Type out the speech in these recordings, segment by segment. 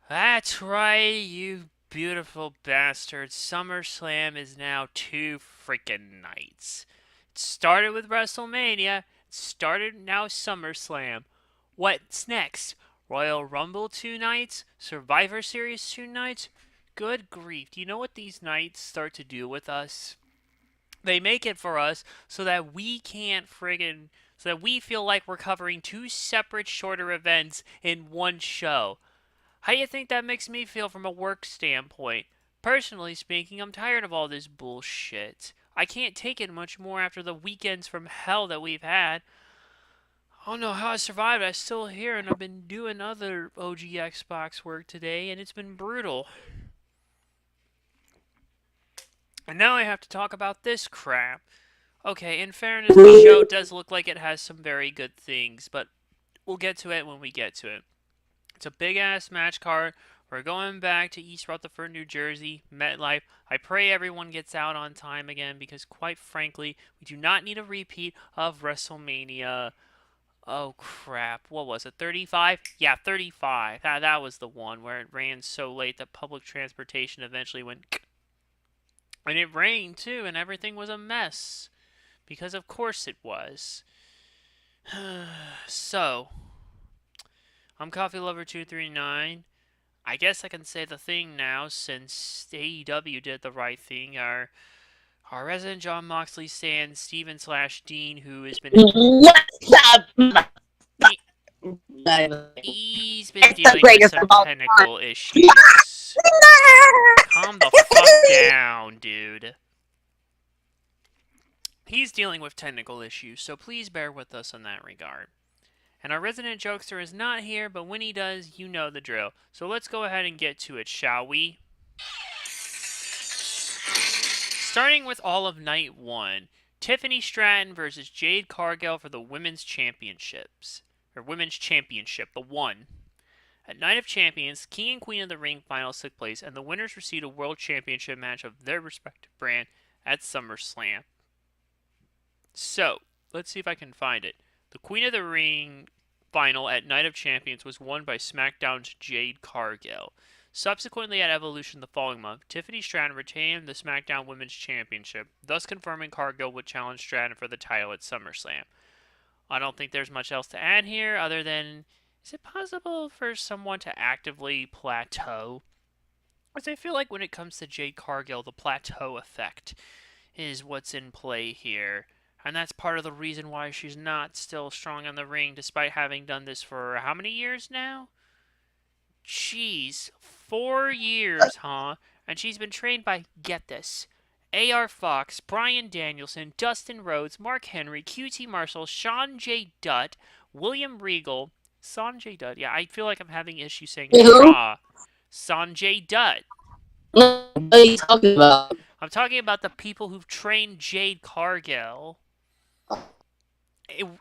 That's right, you beautiful bastard. SummerSlam is now 2 freaking nights. It started with WrestleMania, it started now SummerSlam. What's next? Royal Rumble 2 nights? Survivor Series 2 nights? Good grief. Do you know what these nights start to do with us? They make it for us so that we can't friggin' so that we feel like we're covering two separate shorter events in one show. How do you think that makes me feel from a work standpoint? Personally speaking, I'm tired of all this bullshit. I can't take it much more after the weekends from hell that we've had. I don't know how I survived. I'm still here, and I've been doing other OG Xbox work today, and it's been brutal. And now I have to talk about this crap. Okay, in fairness, the show does look like it has some very good things, but we'll get to it when we get to it. It's a big ass match card. We're going back to East Rutherford, New Jersey, MetLife. I pray everyone gets out on time again because, quite frankly, we do not need a repeat of WrestleMania. Oh crap! What was it? 35? Yeah, 35. That was the one where it ran so late that public transportation eventually went. And it rained too, and everything was a mess. Because of course it was. So, I'm Coffee Lover 239. I guess I can say the thing now since AEW did the right thing. Our resident John Moxley stan Steven slash Dean, who has been What's up? he, It's he's been the dealing with greatest some of all time. technical issues. Calm the fuck down, dude. He's dealing with technical issues, so please bear with us in that regard. And our resident jokester is not here, but when he does, you know the drill. So let's go ahead and get to it, shall we? Starting with all of night one, Tiffany Stratton versus Jade Cargill for the women's championships. Or women's championship, the one. At Night of Champions, King and Queen of the Ring finals took place, and the winners received a world championship match of their respective brand at SummerSlam. So, let's see if I can find it. The Queen of the Ring final at Night of Champions was won by SmackDown's Jade Cargill. Subsequently, at Evolution the following month, Tiffany Stratton retained the SmackDown Women's Championship, thus confirming Cargill would challenge Stratton for the title at SummerSlam. I don't think there's much else to add here other than is it possible for someone to actively plateau? As I feel like when it comes to Jade Cargill, the plateau effect is what's in play here. And that's part of the reason why she's not still strong in the ring, despite having done this for how many years now? Jeez, 4 years, huh? And she's been trained by, get this, A.R. Fox, Brian Danielson, Dustin Rhodes, Mark Henry, QT Marshall, Sean J. Dutt, William Regal, Sanjay Dutt. Yeah, I feel like I'm having issues saying Who? Shaw. Sanjay Dutt. What are you talking about? I'm talking about the people who've trained Jade Cargill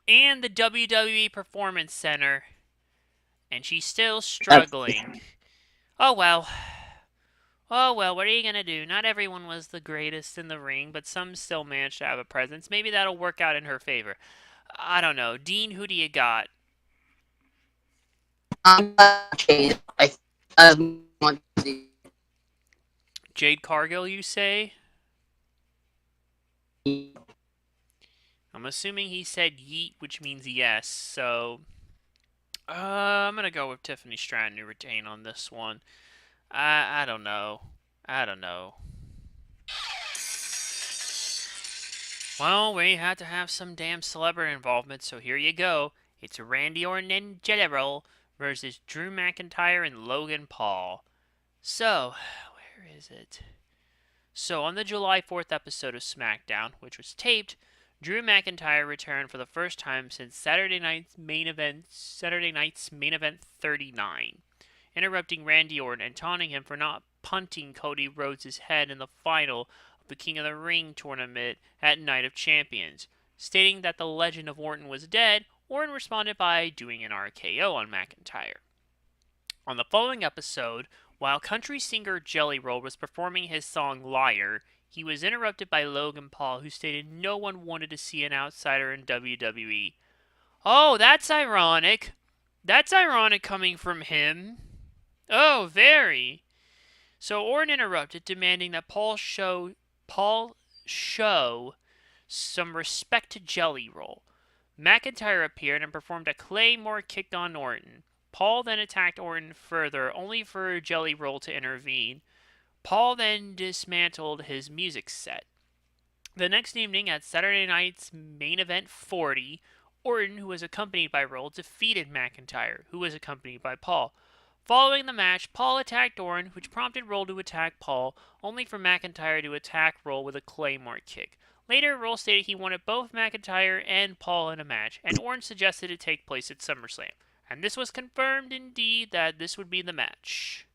and the WWE Performance Center, and she's still struggling. Oh well. Oh well, what are you gonna do? Not everyone was the greatest in the ring, but some still managed to have a presence. Maybe that'll work out in her favor. I don't know. Dean, who do you got? I'm Jade. I want to see. Jade Cargill, you say? I'm assuming he said yeet, which means yes, so I'm gonna go with Tiffany Stratton to retain on this one. I don't know. I don't know. Well, we had to have some damn celebrity involvement, so here you go. It's Randy Orton and General versus Drew McIntyre and Logan Paul. So, where is it? So, on the July 4th episode of SmackDown, which was taped, Drew McIntyre returned for the first time since Saturday night's main event 39, interrupting Randy Orton and taunting him for not punting Cody Rhodes' head in the final of the King of the Ring tournament at Night of Champions. Stating that the legend of Orton was dead, Orton responded by doing an RKO on McIntyre. On the following episode, while country singer Jelly Roll was performing his song Liar, he was interrupted by Logan Paul, who stated no one wanted to see an outsider in WWE. Oh, that's ironic. That's ironic coming from him. Oh, very. So Orton interrupted, demanding that Paul show some respect to Jelly Roll. McIntyre appeared and performed a Claymore kick on Orton. Paul then attacked Orton further, only for Jelly Roll to intervene. Paul then dismantled his music set. The next evening at Saturday Night's Main Event 40, Orton, who was accompanied by Roll, defeated McIntyre, who was accompanied by Paul. Following the match, Paul attacked Orton, which prompted Roll to attack Paul, only for McIntyre to attack Roll with a Claymore kick. Later, Roll stated he wanted both McIntyre and Paul in a match, and Orton suggested it take place at SummerSlam. And this was confirmed indeed that this would be the match.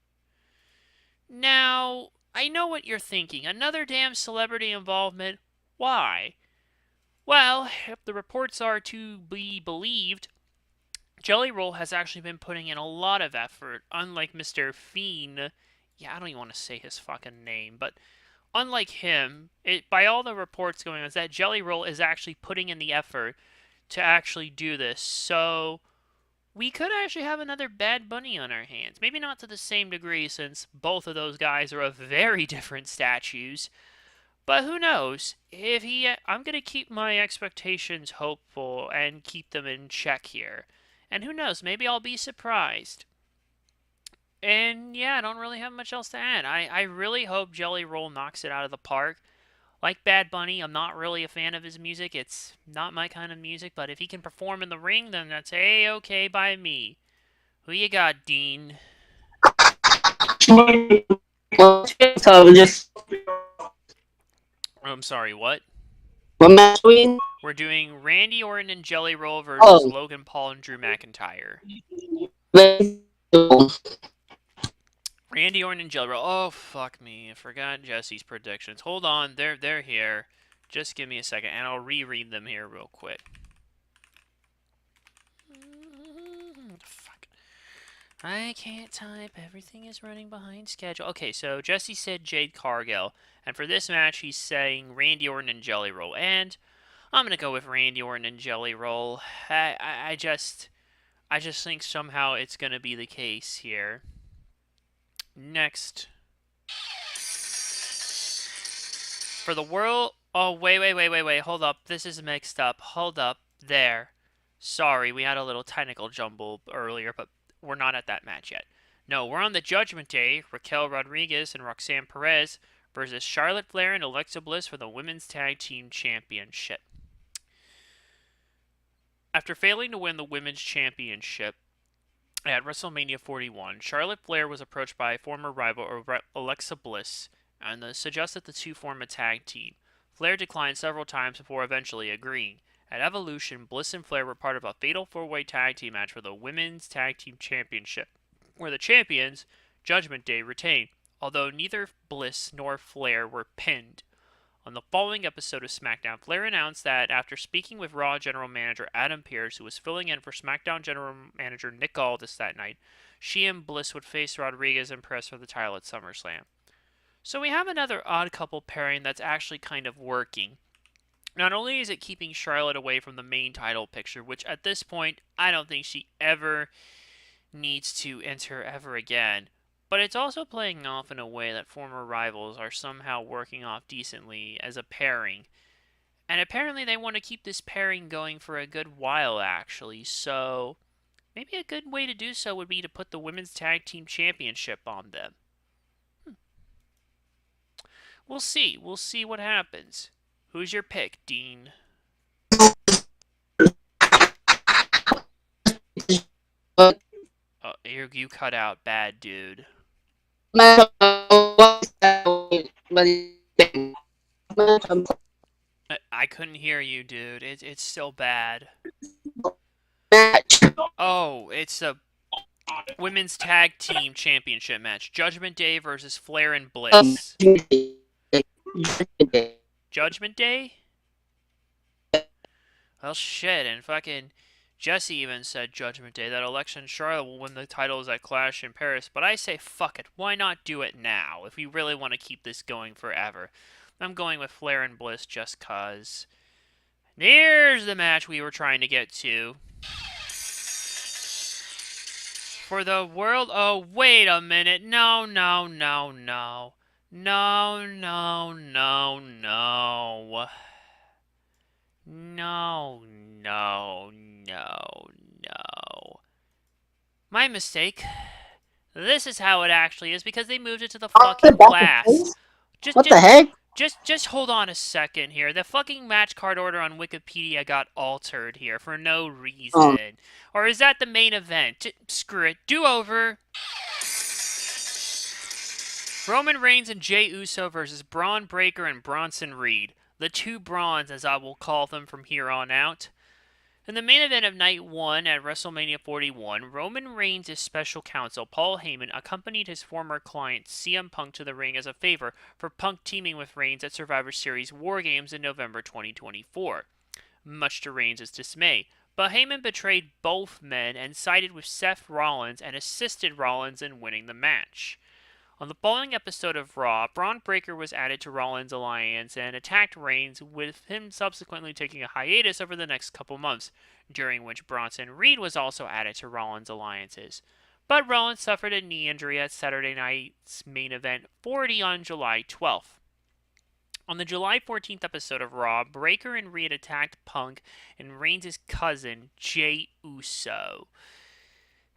Now, I know what you're thinking. Another damn celebrity involvement? Why? Well, if the reports are to be believed, Jelly Roll has actually been putting in a lot of effort, unlike Mr. Fiend. Yeah, I don't even want to say his fucking name, but unlike him, by all the reports going on, is that Jelly Roll is actually putting in the effort to actually do this. So we could actually have another Bad Bunny on our hands. Maybe not to the same degree, since both of those guys are of very different statues. But who knows? I'm gonna keep my expectations hopeful and keep them in check here. And who knows? Maybe I'll be surprised. And yeah, I don't really have much else to add. I really hope Jelly Roll knocks it out of the park. Like Bad Bunny, I'm not really a fan of his music. It's not my kind of music, but if he can perform in the ring, then that's A-okay by me. Who you got, Dean? So just I'm sorry, what? what match we? We're doing Randy Orton and Jelly Roll versus Logan Paul and Drew McIntyre. Randy Orton and Jelly Roll. Oh, fuck me. I forgot Jesse's predictions. Hold on. They're here. Just give me a second, and I'll reread them here real quick. Fuck. I can't type. Everything is running behind schedule. Okay, so Jesse said Jade Cargill. And for this match, he's saying Randy Orton and Jelly Roll. And I'm going to go with Randy Orton and Jelly Roll. I just think somehow it's going to be the case here. Next. For the world... Oh, wait. Hold up. This is mixed up. Hold up. There. Sorry, we had a little technical jumble earlier, but we're not at that match yet. No, we're on the Judgment Day. Raquel Rodriguez and Roxanne Perez versus Charlotte Flair and Alexa Bliss for the Women's Tag Team Championship. After failing to win the Women's Championship at WrestleMania 41, Charlotte Flair was approached by former rival Alexa Bliss and suggested the two form a tag team. Flair declined several times before eventually agreeing. At Evolution, Bliss and Flair were part of a fatal four-way tag team match for the Women's Tag Team Championship, where the champions, Judgment Day, retained, although neither Bliss nor Flair were pinned. On the following episode of SmackDown, Flair announced that after speaking with Raw General Manager Adam Pearce, who was filling in for SmackDown General Manager Nick Aldis that night, she and Bliss would face Rodriguez and Perez for the title at SummerSlam. So we have another odd couple pairing that's actually kind of working. Not only is it keeping Charlotte away from the main title picture, which at this point I don't think she ever needs to enter ever again, but it's also playing off in a way that former rivals are somehow working off decently as a pairing. And apparently they want to keep this pairing going for a good while, actually, so maybe a good way to do so would be to put the Women's Tag Team Championship on them. We'll see. We'll see what happens. Who's your pick, Dean? Oh, you cut out bad, dude. I couldn't hear you, dude. It's still bad. match. Oh, it's a Women's Tag Team Championship match. Judgment Day versus Flair and Bliss. Judgment Day? Well, shit, and fucking Jesse even said Judgment Day, that Alexa and Charlotte will win the titles at Clash in Paris, but I say fuck it, why not do it now, if we really want to keep this going forever? I'm going with Flair and Bliss just cause. Here's the match we were trying to get to. For the world. Oh, wait a minute. No, no, no, no. No, no, no, no. No, no, no, no. My mistake. This is how it actually is because they moved it to the fucking glass. Just, What just, the heck? just hold on a second here. The fucking match card order on Wikipedia got altered here for no reason. Or is that the main event? Screw it. Do over. Roman Reigns and Jey Uso versus Braun Breaker and Bronson Reed. The two Brawns, as I will call them from here on out. In the main event of Night 1 at WrestleMania 41, Roman Reigns' special counsel, Paul Heyman, accompanied his former client, CM Punk, to the ring as a favor for Punk teaming with Reigns at Survivor Series War Games in November 2024, much to Reigns' dismay. But Heyman betrayed both men and sided with Seth Rollins and assisted Rollins in winning the match. On the following episode of Raw, Braun Breaker was added to Rollins' alliance and attacked Reigns, with him subsequently taking a hiatus over the next couple months, during which Bronson Reed was also added to Rollins' alliances. But Rollins suffered a knee injury at Saturday night's main event 40 on July 12th. On the July 14th episode of Raw, Breaker and Reed attacked Punk and Reigns' cousin, Jey Uso,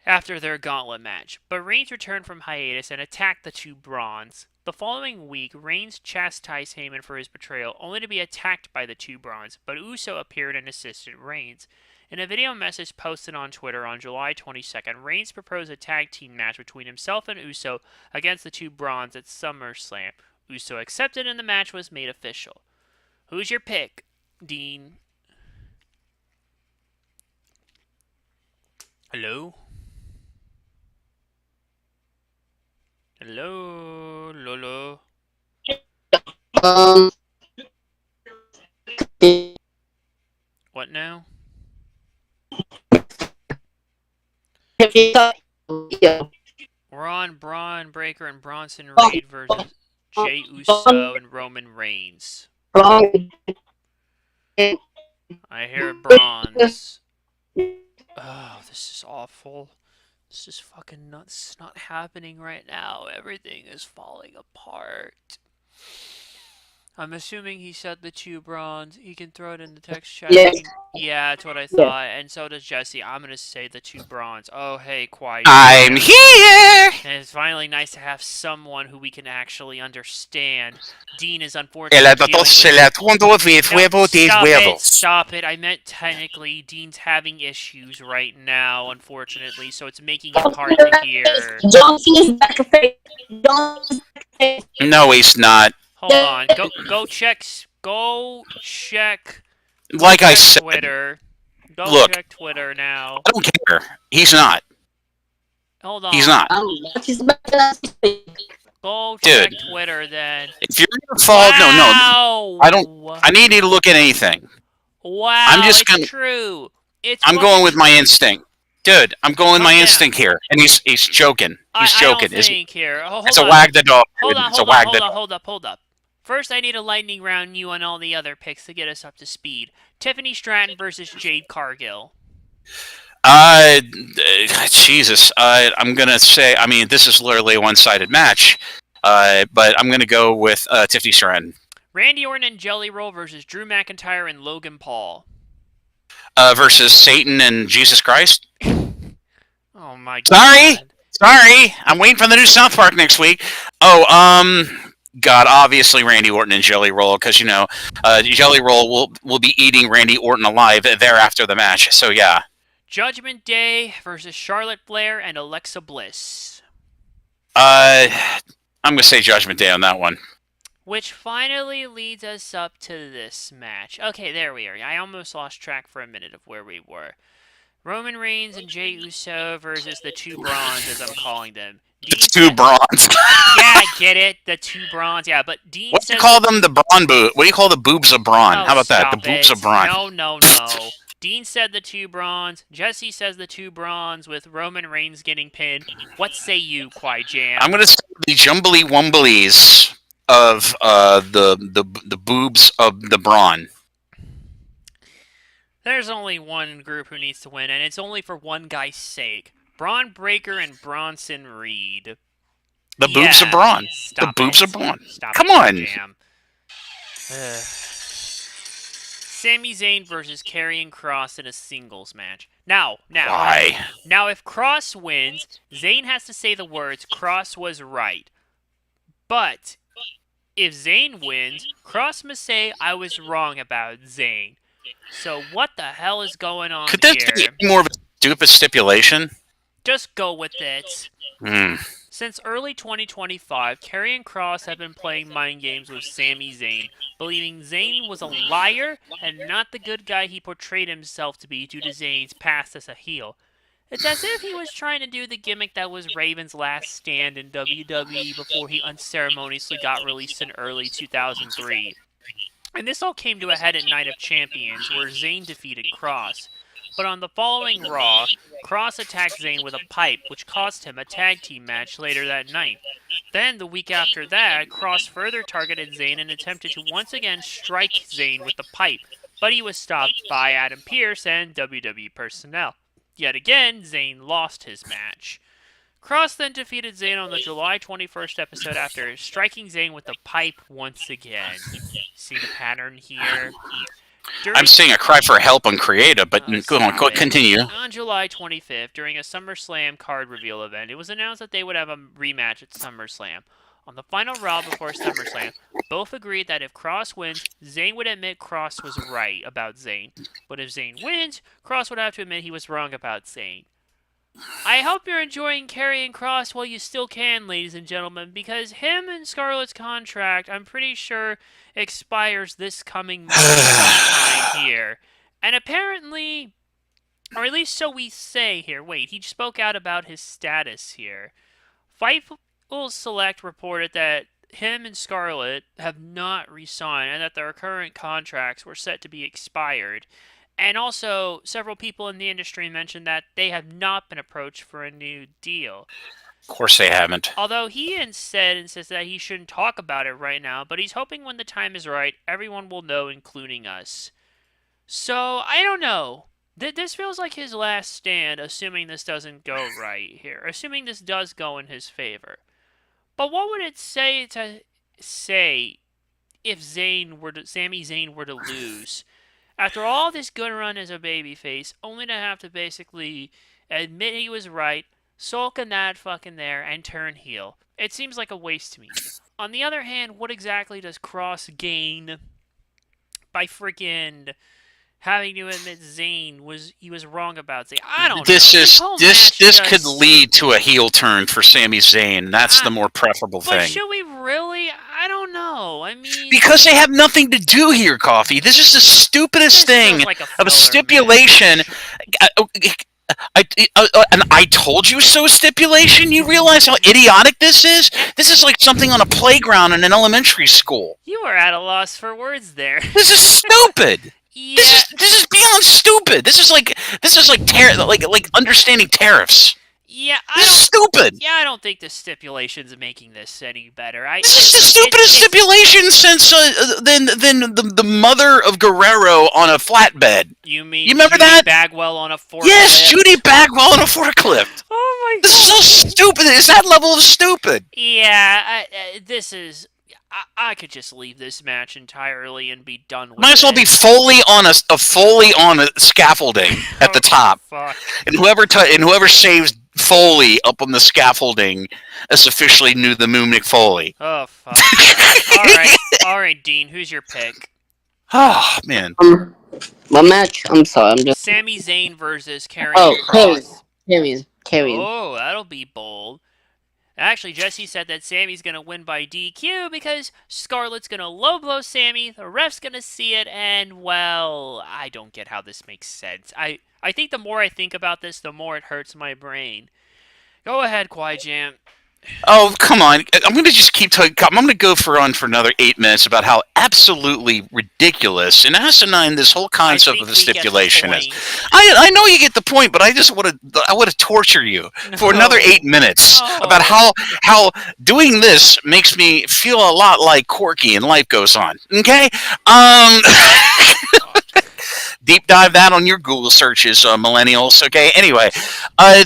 after their gauntlet match, but Reigns returned from hiatus and attacked the two Brawns. The following week, Reigns chastised Heyman for his betrayal, only to be attacked by the two Brawns, but Uso appeared and assisted Reigns. In a video message posted on Twitter on July 22nd, Reigns proposed a tag team match between himself and Uso against the two Brawns at SummerSlam. Uso accepted and the match was made official. Who's your pick, Dean? Hello? Hello, Lolo. Um, What now? yeah. We're on Braun Breaker and Bronson Reed versus Jey Uso and Roman Reigns. I hear Bronze. Oh, this is awful. This is fucking nuts. This is not happening right now. Everything is falling apart. I'm assuming he said the two Brawns. He can throw it in the text chat. Yes. Yeah, that's what I thought. And so does Jesse. I'm going to say the two Brawns. Oh, hey, quiet. I'm here! And it's finally nice to have someone who we can actually understand. Dean is El unfortunately dealing datos se with... le atundo with No, huevo de stop huevos. it, stop it. I meant technically Dean's having issues right now, unfortunately, so it's making it hard to hear. John Cena's back to face. John Cena's back to face. No, he's not. Hold on. Go check Like I said, Twitter. Go look. check Twitter now. I don't care. He's not. Hold on. He's not. She's back to face. Go Dude. check Twitter then. If you're gonna fall, no. I don't. I need you to look at anything. Wow, I'm just it's gonna- true. I'm going with my instinct. Dude, I'm going with my Calm down. instinct here. And he's joking. He's I joking. don't think here. Hold It's a on. wag the dog. Hold dude. on, It's a hold wag on, the hold up. First, I need a lightning round you on all the other picks to get us up to speed. Tiffany Stratton versus Jade Cargill. Jesus. I'm gonna say. I mean, this is literally a one-sided match. But I'm gonna go with Tiffany Stratton. Randy Orton and Jelly Roll versus Drew McIntyre and Logan Paul. Versus Satan and Jesus Christ. Oh my god. Sorry, I'm waiting for the new South Park next week. God, obviously Randy Orton and Jelly Roll, because Jelly Roll will be eating Randy Orton alive thereafter the match. So yeah. Judgment Day versus Charlotte Flair and Alexa Bliss. I'm gonna say Judgment Day on that one. Which finally leads us up to this match. Okay, there we are. I almost lost track for a minute of where we were. Roman Reigns and Jey Uso versus the two Brawns, as I'm calling them. Two Brawns. Yeah, I get it. The two Brawns. Yeah, but Dean What do says... you call them? The Braun boot. What do you call the boobs of Braun? Oh, How about that? The stop boobs it. of Braun. No. Dean said the two Brawns. Jesse says the two Brawns with Roman Reigns getting pinned. What say you, Kwai Jam? I'm gonna say the jumbly wumblies of the boobs of the Braun. There's only one group who needs to win, and it's only for one guy's sake. Braun Breaker and Bronson Reed. The boobs of Braun. Stop the boobs it. of Braun. Stop Come it, on. Jam. Sami Zayn versus Karrion Kross in a singles match. Now, Why? if Kross wins, Zayn has to say the words, Kross was right. But if Zayn wins, Kross must say, I was wrong about Zayn. So what the hell is going on Could this here? be more of a stupid stipulation? Just go with it. Hmm. Since early 2025, Karrion Kross have been playing mind games with Sami Zayn, believing Zayn was a liar and not the good guy he portrayed himself to be due to Zayn's past as a heel. It's as if he was trying to do the gimmick that was Raven's last stand in WWE before he unceremoniously got released in early 2003. And this all came to a head at Night of Champions, where Zayn defeated Kross. But on the following Raw, Kross attacked Zayn with a pipe, which cost him a tag team match later that night. Then, the week after that, Kross further targeted Zayn and attempted to once again strike Zayn with the pipe, but he was stopped by Adam Pearce and WWE personnel. Yet again, Zayn lost his match. Kross then defeated Zayn on the July 21st episode after striking Zayn with the pipe once again. See the pattern here? I'm seeing a cry for help on creative, but go on, continue. On July 25th, during a SummerSlam card reveal event, it was announced that they would have a rematch at SummerSlam. On the final Raw before SummerSlam, both agreed that if Kross wins, Zayn would admit Kross was right about Zayn. But if Zayn wins, Kross would have to admit he was wrong about Zayn. I hope you're enjoying Karrion Kross while you still can, ladies and gentlemen, because him and Scarlett's contract, I'm pretty sure, expires this coming month sometime here. And apparently, or at least so we say here, wait, he spoke out about his status here. Fightful Select reported that him and Scarlett have not re-signed and that their current contracts were set to be expired. And also, several people in the industry mentioned that they have not been approached for a new deal. Of course they haven't. Although he instead insists that he shouldn't talk about it right now, but he's hoping when the time is right, everyone will know, including us. So, I don't know. This feels like his last stand, assuming this doesn't go right here. Assuming this does go in his favor. But what would it say if Sami Zayn were to lose? After all this good run as a babyface, only to have to basically admit he was right, sulk and that fucking there, and turn heel. It seems like a waste to me. On the other hand, what exactly does Kross gain by freaking having to admit Zayn was wrong about Zayn? I don't know. This could lead to a heel turn for Sami Zayn. That's the more preferable thing. But should we really? I don't know. I mean, because they have nothing to do here, Coffee. This is the stupidest thing of a stipulation. And I told you so stipulation? You realize how idiotic this is? This is like something on a playground in an elementary school. You were at a loss for words there. This is stupid. Yeah. This is beyond stupid. This is like understanding tariffs. Yeah, this is stupid. Yeah, I don't think the stipulation's making this any better. This is the stupidest stipulation since than the mother of Guerrero on a flatbed. You mean you remember Judy that? Bagwell on a forklift? Yes, Judy Bagwell on a forklift. Oh my god. This is so stupid. It's that level of stupid. Yeah, this is... I could just leave this match entirely and be done with it. Might as well be Foley on a scaffolding at the top. Fuck. And whoever saves Foley up on the scaffolding is officially the new Mick Foley. Oh fuck. All right, Dean, who's your pick? Oh man. What match? I'm sorry, I'm just... Sami Zayn versus Karrion Kross. Karrion. Oh, that'll be bold. Actually, Jesse said that Sammy's going to win by DQ because Scarlett's going to low blow Sami, the ref's going to see it, and, well, I don't get how this makes sense. I think the more I think about this, the more it hurts my brain. Go ahead, Jam. Oh, come on. I'm going to just keep talking. I'm going to go for another 8 minutes about how absolutely ridiculous and asinine this whole concept of the stipulation is. I know you get the point, but I just want to torture you for another 8 minutes about how doing this makes me feel a lot like Corky and Life Goes On. Okay? deep dive that on your Google searches, millennials. Okay. Anyway,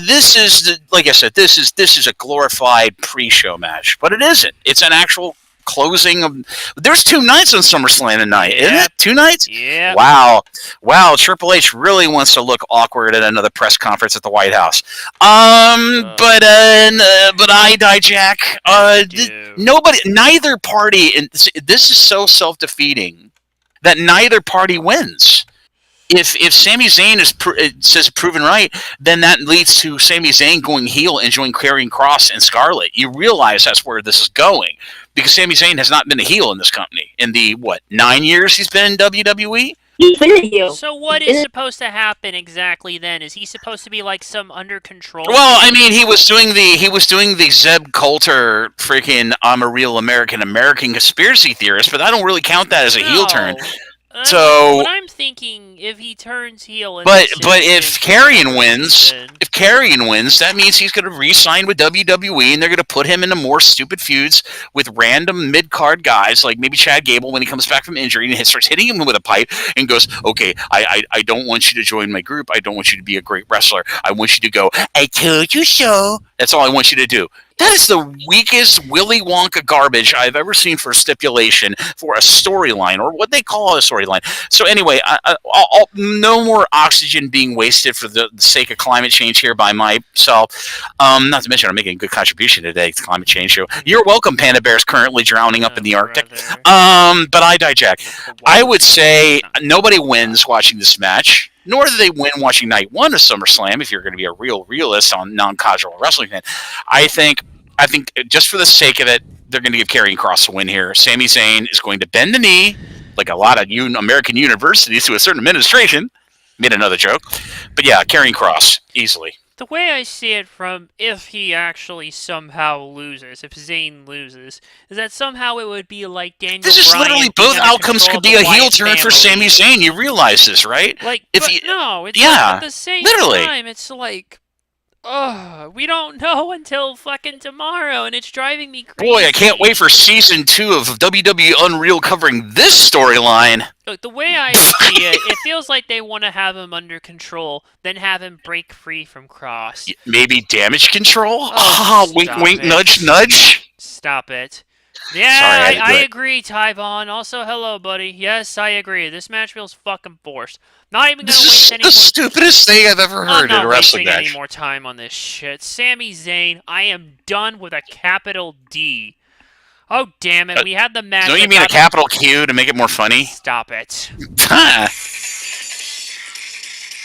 this is like I said, this is a glorified pre-show match, but it isn't. It's an actual closing of. There's 2 nights on SummerSlam tonight, isn't it? 2 nights. Yeah. Wow. Triple H really wants to look awkward at another press conference at the White House. But I die, Jack. Neither party. And this is so self-defeating that neither party wins. If Sami Zayn says proven right, then that leads to Sami Zayn going heel and joining Karrion Kross and Scarlett. You realize that's where this is going, because Sami Zayn has not been a heel in this company in the 9 years he's been in WWE. He's been a heel. So what is supposed to happen exactly then? Is he supposed to be like some under control? Well, I mean, he was doing the Zeb Coulter freaking I'm a real American conspiracy theorist, but I don't really count that as a heel turn. So what I'm thinking, if he turns heel, but if Karrion wins, that means he's going to re-sign with WWE, and they're going to put him into more stupid feuds with random mid-card guys, like maybe Chad Gable when he comes back from injury and he starts hitting him with a pipe and goes, "Okay, I don't want you to join my group. I don't want you to be a great wrestler. I want you to go. I told you so. That's all I want you to do." That is the weakest Willy Wonka garbage I've ever seen for a stipulation for a storyline, or what they call a storyline. So anyway, no more oxygen being wasted for the sake of climate change here by myself. Not to mention I'm making a good contribution today to climate change show. You're welcome, Panda Bear's currently drowning up in the Arctic. But I die, Jack. I would say nobody wins watching this match. Nor do they win watching night 1 of SummerSlam, if you're going to be a real realist on non-casual wrestling fan. I think just for the sake of it, they're going to give Karrion Kross a win here. Sami Zayn is going to bend the knee, like a lot of American universities to a certain administration. Made another joke. But yeah, Karrion Kross, easily. The way I see it from if he actually somehow loses, if Zayn loses, is that somehow it would be like Daniel This is Bryan literally both outcomes could be a heel turn for Sami Zayn. You realize this, right? Like, it's at the same time, it's like, we don't know until fucking tomorrow, and it's driving me crazy. Boy, I can't wait for season 2 of WWE Unreal covering this storyline. Look, the way I see it, it feels like they want to have him under control, then have him break free from Kross. Maybe damage control? Wink, wink, it. nudge, nudge. Stop it. Yeah, sorry, I agree, Tyvon. Also, hello, buddy. Yes, I agree. This match feels fucking forced. Not even gonna waste any more. This is the stupidest thing I've ever heard in a wrestling match. I'm not wasting any more time on this shit. Sami Zayn, I am done with a capital D. Oh, damn it. We had the match. Don't you mean a capital Q to make it more funny? Stop it.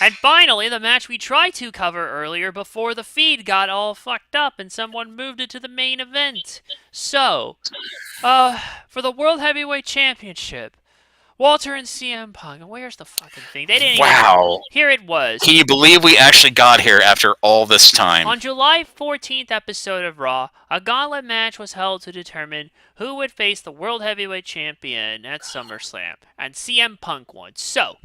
And finally, the match we tried to cover earlier before the feed got all fucked up and someone moved it to the main event. So, for the World Heavyweight Championship, Walter and CM Punk. Where's the fucking thing? They didn't even... Here it was. Can you believe we actually got here after all this time? On July 14th episode of Raw, a gauntlet match was held to determine who would face the World Heavyweight Champion at SummerSlam. And CM Punk won. So...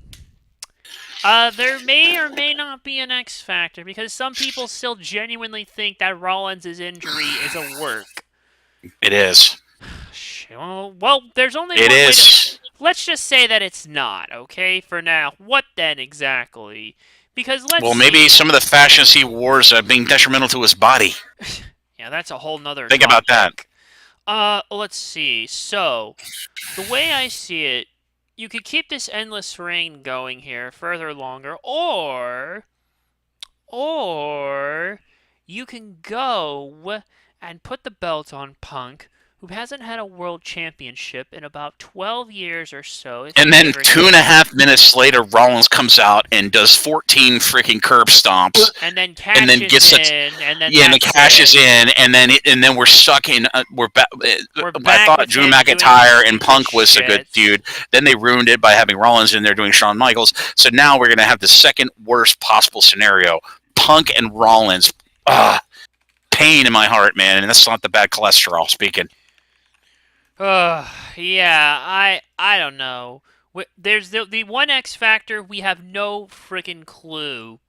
there may or may not be an X factor, because some people still genuinely think that Rollins' injury is a work. It is. Well, there's only one way to... Let's just say that it's not, okay, for now. What then, exactly? Because maybe some of the fashions he wore are being detrimental to his body. Yeah, that's a whole nother Think topic. about that. Let's see. So, the way I see it, you could keep this endless reign going here further longer, or you can go and put the belt on Punk, who hasn't had a world championship in about 12 years or so. And then 2.5 minutes later, Rollins comes out and does 14 freaking curb stomps, and then cashes and then we're stuck in. We're back. I thought Drew McIntyre and Punk was a good feud. Then they ruined it by having Rollins in there doing Shawn Michaels. So now we're gonna have the second worst possible scenario: Punk and Rollins. Pain in my heart, man, and that's not the bad cholesterol speaking. Yeah, I don't know. There's the one X factor, we have no freaking clue.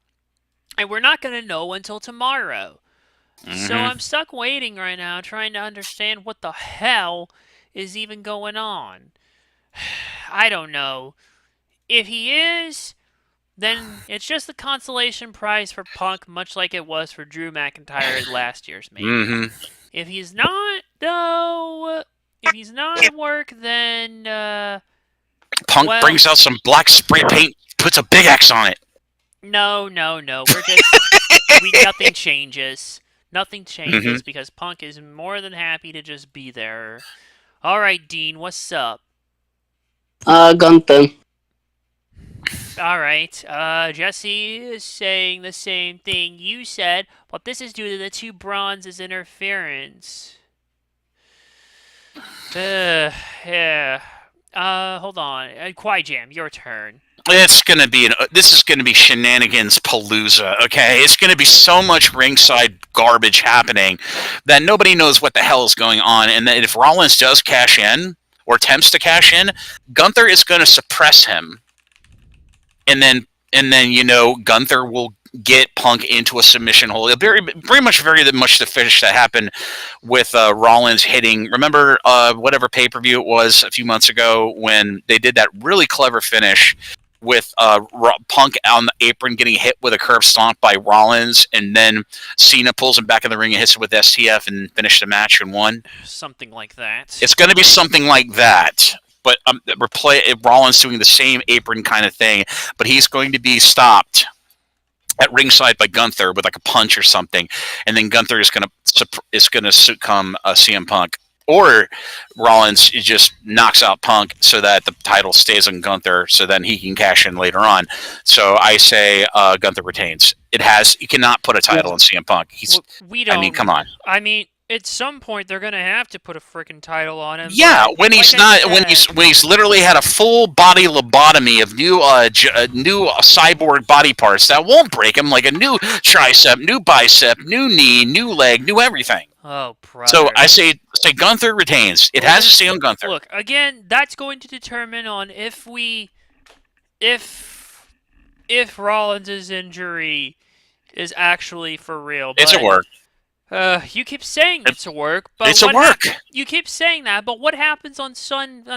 And we're not going to know until tomorrow. Mm-hmm. So I'm stuck waiting right now, trying to understand what the hell is even going on. I don't know. If he is, then it's just the consolation prize for Punk, much like it was for Drew McIntyre at last year's Mania. Mm-hmm. If he's not, though, if he's not at work, then Punk well, brings out some black spray paint, puts a big X on it. no. We're just nothing changes. Nothing changes because Punk is more than happy to just be there. All right, Dean, what's up? Gunther. All right, Jesse is saying the same thing you said, but this is due to the two bronzes interference. Yeah. Hold on. Jam, your turn. This is gonna be shenanigans palooza. Okay, it's gonna be so much ringside garbage happening that nobody knows what the hell is going on. And that if Rollins does cash in or attempts to cash in, Gunther is going to suppress him, and then Gunther will get Punk into a submission hold. It'll very much the finish that happened with Rollins hitting. Remember whatever pay-per-view it was a few months ago when they did that really clever finish with Punk on the apron getting hit with a curb stomp by Rollins, and then Cena pulls him back in the ring and hits him with STF and finished the match and won. Something like that. It's going to be something like that. But Rollins doing the same apron kind of thing, but he's going to be stopped at ringside by Gunther with like a punch or something, and then Gunther is going to succumb CM Punk, or Rollins just knocks out Punk so that the title stays on Gunther, so then he can cash in later on. So I say Gunther retains. You cannot put a title on CM Punk. I mean, come on. I mean, at some point they're gonna have to put a freaking title on him. Yeah, when he's literally had a full body lobotomy of new cyborg body parts that won't break him, like a new tricep, new bicep, new knee, new leg, new everything. Oh, brother. So I say Gunther retains. It has to stay on Gunther. Look, again, that's going to determine on if Rollins' injury is actually for real. But, it's a work. You keep saying it's a work, but it's a work. You keep saying that, but what happens on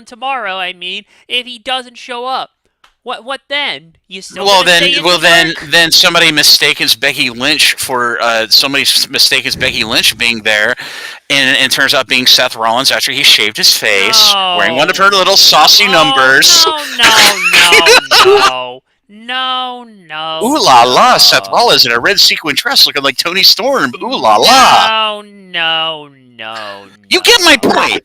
tomorrow? I mean, if he doesn't show up, what then? You still then somebody mistakes Becky Lynch for Becky Lynch being there, and turns out being Seth Rollins after he shaved his face, wearing one of her little saucy numbers. No. Ooh la la! Seth Rollins in a red sequin dress, looking like Tony Storm. Ooh la la! No. You get my point.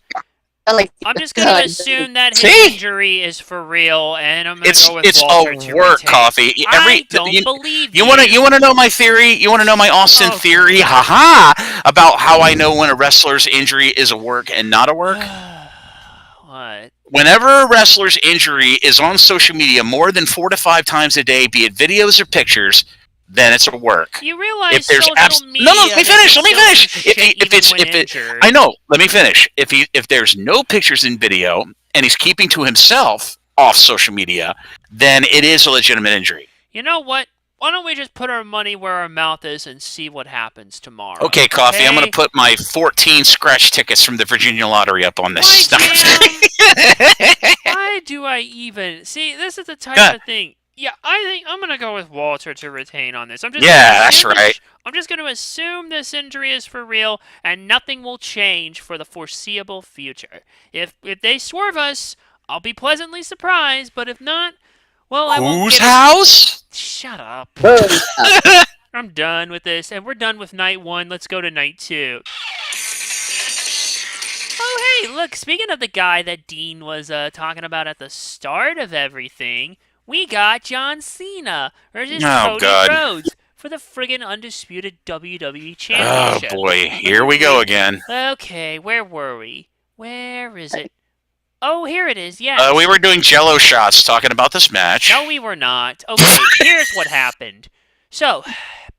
I'm just going to assume that his injury is for real, and I'm going to go with Walter It's a work, Coffee. I don't believe you. You want to know my theory? You want to know my Austin theory? Haha! About how I know when a wrestler's injury is a work and not a work? What? Whenever a wrestler's injury is on social media more than 4 to 5 times a day, be it videos or pictures, then it's a work. You realize if there's social media... No, let me finish. I know. Let me finish. If there's no pictures in video and he's keeping to himself off social media, then it is a legitimate injury. You know what? Why don't we just put our money where our mouth is and see what happens tomorrow? Okay, Coffee. I'm going to put my 14 scratch tickets from the Virginia Lottery up on this stuff. Why do I even... See, this is the type of thing... Yeah, I think I'm going to go with Walter to retain on this. That's right. I'm just going to assume this injury is for real, and nothing will change for the foreseeable future. If they swerve us, I'll be pleasantly surprised, but if not, well, I won't Whose house? Shut up. I'm done with this, and we're done with night 1. Let's go to night 2. Oh, hey, look, speaking of the guy that Dean was talking about at the start of everything... We got John Cena versus Cody Rhodes for the friggin' undisputed WWE Championship. Oh, boy. Here we go again. Okay, where were we? Where is it? Oh, here it is, yes. We were doing Jello shots talking about this match. No, we were not. Okay, here's what happened. So,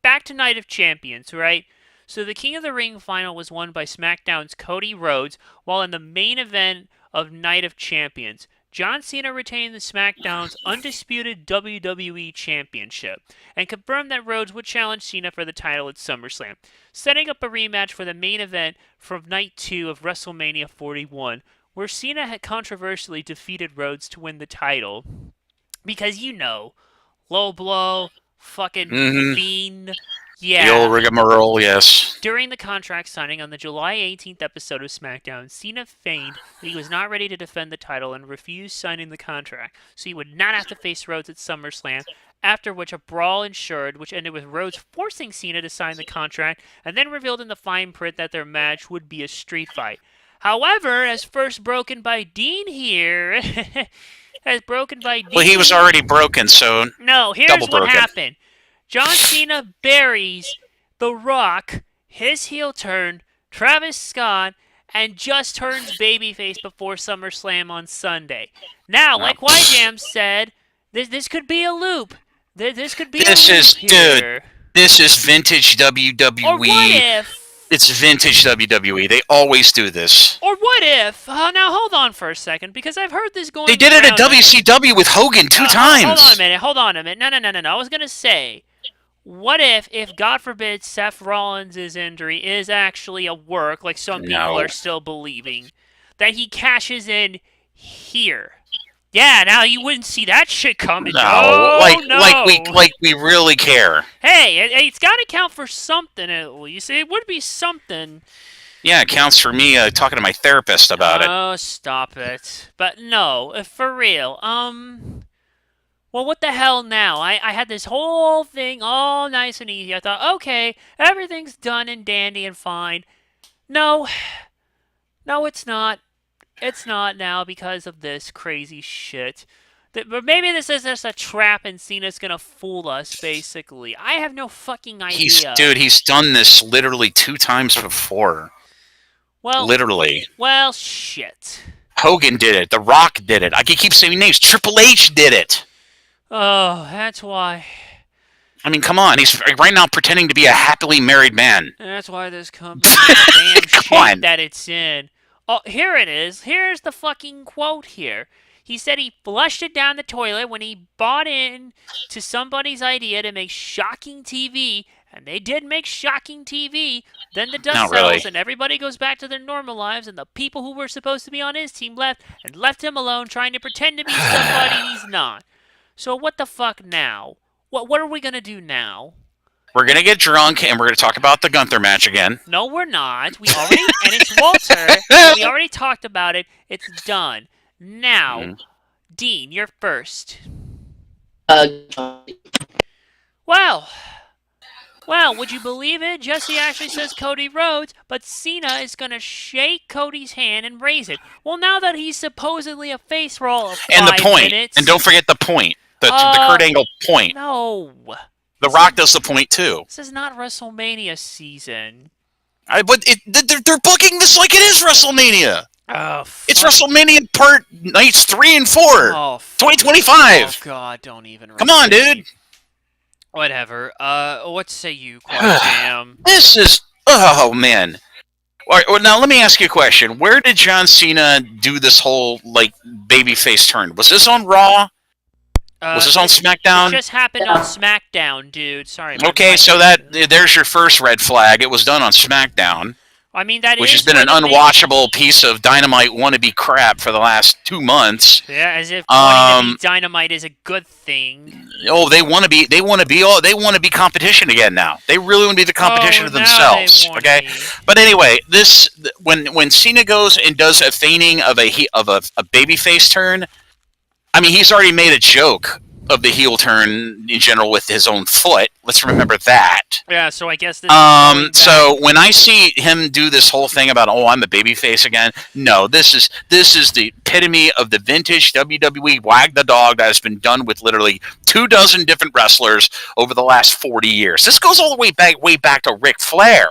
back to Night of Champions, right? So the King of the Ring final was won by SmackDown's Cody Rhodes, while in the main event of Night of Champions, John Cena retained the SmackDown's undisputed WWE Championship and confirmed that Rhodes would challenge Cena for the title at SummerSlam, setting up a rematch for the main event from Night 2 of WrestleMania 41, where Cena had controversially defeated Rhodes to win the title. Because, low blow, fucking Mhm. fiend. The old Yeah. rigmarole, yes. During the contract signing on the July 18th episode of SmackDown, Cena feigned that he was not ready to defend the title and refused signing the contract, so he would not have to face Rhodes at SummerSlam, after which a brawl ensued, which ended with Rhodes forcing Cena to sign the contract, and then revealed in the fine print that their match would be a street fight. However, as first broken by Dean here, as broken by Dean... Well, he was already broken, so No, here's double what broken. happened. John Cena buries The Rock, his heel turn, Travis Scott, and just turns babyface before SummerSlam on Sunday. Now, like YJam said, this could be a loop. This could be This a loop is, here. dude, this is vintage WWE. Or what if... It's vintage WWE. They always do this. Or what if... now, hold on for a second, because I've heard this going They did it at around. WCW with Hogan 2 times. Hold on a minute. No. I was going to say... What if God forbid, Seth Rollins' injury is actually a work, like some people are still believing, that he cashes in here? Yeah, now you wouldn't see that shit coming. Like we really care. Hey, it's got to count for something at least. It would be something. Yeah, it counts for me talking to my therapist about it. Oh, stop it. But no, for real. Well, what the hell now? I had this whole thing all nice and easy. I thought, okay, everything's done and dandy and fine. No, it's not. It's not now because of this crazy shit. But maybe this is just a trap and Cena's gonna fool us, basically. I have no fucking idea. He's done this literally 2 times before. Well, literally. Well, shit. Hogan did it. The Rock did it. I can keep saying names. Triple H did it. Oh, that's why. I mean, come on. He's right now pretending to be a happily married man. That's why this company is damn shit that it's in. Oh, here it is. Here's the fucking quote here. He said he flushed it down the toilet when he bought in to somebody's idea to make shocking TV, and they did make shocking TV. Then the dust settles and everybody goes back to their normal lives, and the people who were supposed to be on his team left and left him alone trying to pretend to be somebody he's not. So what the fuck now? What are we gonna do now? We're gonna get drunk and we're gonna talk about the Gunther match again. No, we're not. We already and it's Walter. We already talked about it. It's done. Now, Dean, you're first. Well, would you believe it? Jesse actually says Cody Rhodes, but Cena is going to shake Cody's hand and raise it. Well, now that he's supposedly a face for all of 5 minutes... And don't forget the point. The Kurt Angle point. No. The Rock does the point, too. This is not WrestleMania season. But they're booking this like it is WrestleMania. Oh, it's WrestleMania part nights 3 and 4. 2025. Oh, God, don't even... Come on, dude. Whatever. What say you, Quad This is... Oh, man. All right, well, now, let me ask you a question. Where did John Cena do this whole, babyface turn? Was this on Raw? Was this on SmackDown? It just happened on SmackDown, dude. Sorry. Okay, so there's your first red flag. It was done on SmackDown. I mean, which has been an unwatchable piece of Dynamite wannabe crap for the last 2 months. Yeah, as if wanting to be Dynamite is a good thing. Oh, they want to be competition again now. They really want to be the competition of themselves. Okay, but anyway, when Cena goes and does a feigning of a babyface turn, I mean, he's already made a joke of the heel turn in general with his own foot. Let's remember that. Yeah, so I guess this so when I see him do this whole thing about I'm a babyface again, no, this is the epitome of the vintage WWE wag the dog that has been done with literally 24 different wrestlers over the last 40 years. This goes all the way back to Ric Flair.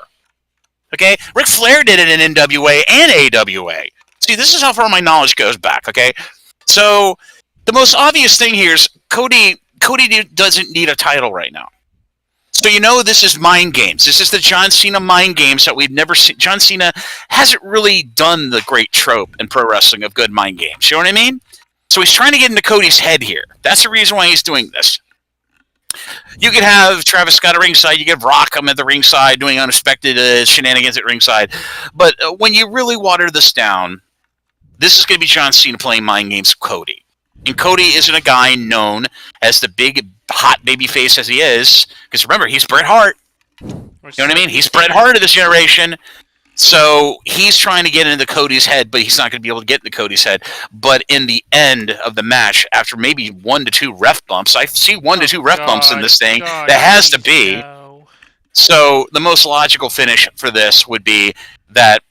Okay? Ric Flair did it in NWA and AWA. See, this is how far my knowledge goes back, okay? So the most obvious thing here is Cody doesn't need a title right now. So this is mind games. This is the John Cena mind games that we've never seen. John Cena hasn't really done the great trope in pro wrestling of good mind games. You know what I mean? So he's trying to get into Cody's head here. That's the reason why he's doing this. You could have Travis Scott at ringside. You could Rock him at the ringside doing unexpected shenanigans at ringside. But when you really water this down, this is going to be John Cena playing mind games with Cody. And Cody isn't a guy known as the big, hot baby face as he is. Because remember, he's Bret Hart. You know what I mean? He's Bret Hart of this generation. So he's trying to get into Cody's head, but he's not going to be able to get into Cody's head. But in the end of the match, after maybe 1 to 2 ref bumps, I see 1 to 2 ref bumps in this thing. That has to be. No. So the most logical finish for this would be that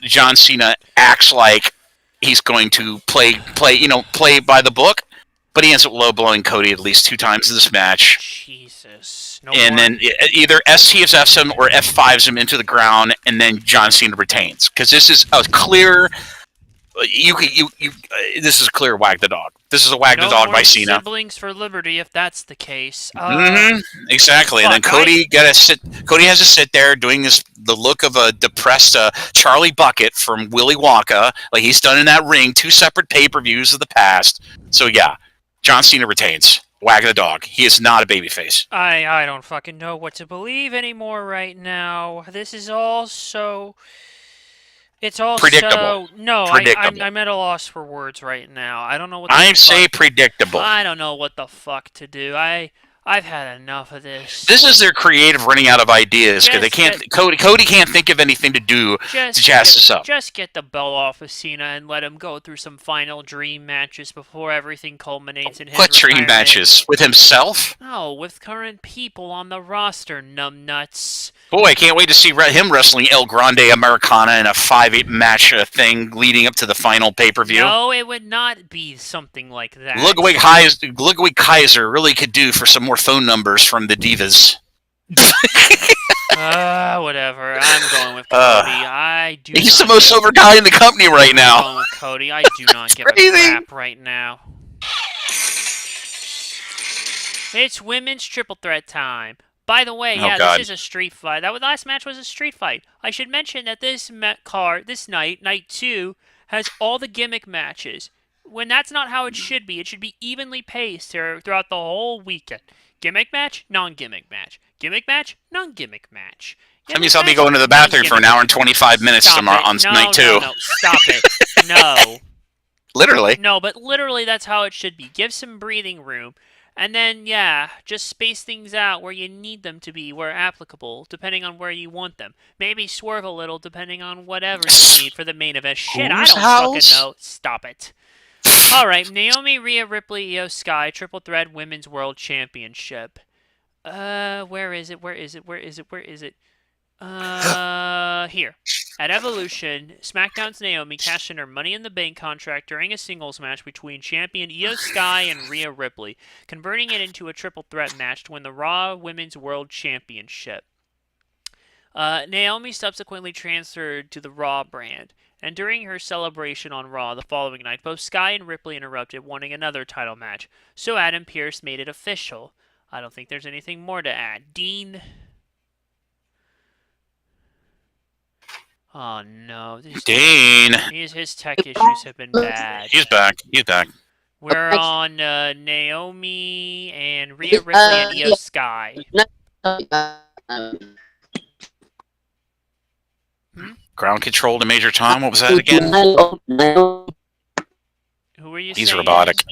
John Cena acts like he's going to play by the book, but he ends up low blowing Cody at least 2 times in this match. Jesus. No And more. then either STFs him or F5s him into the ground, and then John Cena retains. Because this is a clear. This is a clear wag the dog. This is a wag the dog by Cena. Siblings for liberty, if that's the case. Exactly. And then Cody has to sit there doing the look of a depressed Charlie Bucket from Willy Wonka, like he's done in that ring 2 separate pay-per-views of the past. So yeah, John Cena retains. Wag the dog. He is not a babyface. I don't fucking know what to believe anymore right now. This is all so... It's all predictable. I'm at a loss for words right now. I don't know what predictable. I don't know what the fuck to do. I've had enough of this. This is their creative running out of ideas because they can't. Cody can't think of anything to do to jazz this up. Just get the belt off of Cena and let him go through some final dream matches before everything culminates in his retirement. Dream matches? With himself? No, with current people on the roster, numbnuts. Boy, I can't wait to see him wrestling El Grande Americana in a 5-8 match thing leading up to the final pay-per-view. No, it would not be something like that. Look what Kaiser really could do for some more phone numbers from the divas. Whatever. I'm going with Cody. He's the most over guy in the company right now. I'm going with Cody. I do not give a crap right now. It's women's triple threat time. By the way, this is a street fight. That last match was a street fight. I should mention that this night 2, has all the gimmick matches. When that's not how it should be. It should be evenly paced throughout the whole weekend. Gimmick match, non-gimmick match. Gimmick match, non-gimmick match. That means I'll be going to the bathroom for an hour and 25 minutes tomorrow on night 2. No, stop it. No. Literally. No, but literally that's how it should be. Give some breathing room. And then, just space things out where you need them to be, where applicable, depending on where you want them. Maybe swerve a little, depending on whatever you need for the main event. Shit, I don't fucking know. Stop it. Alright, Naomi, Rhea Ripley, Io Sky, Triple Threat Women's World Championship. Where is it? Here. At Evolution, SmackDown's Naomi cashed in her Money in the Bank contract during a singles match between champion Io Sky and Rhea Ripley, converting it into a triple threat match to win the Raw Women's World Championship. Naomi subsequently transferred to the Raw brand, and during her celebration on Raw the following night, both Sky and Ripley interrupted, wanting another title match, so Adam Pearce made it official. I don't think there's anything more to add. Dean... Oh no, Dean. His tech issues have been bad. He's back. We're on Naomi and Rhea Ripley and Io Sky. Ground control to Major Tom. What was that again? Who were you saying? He's robotic.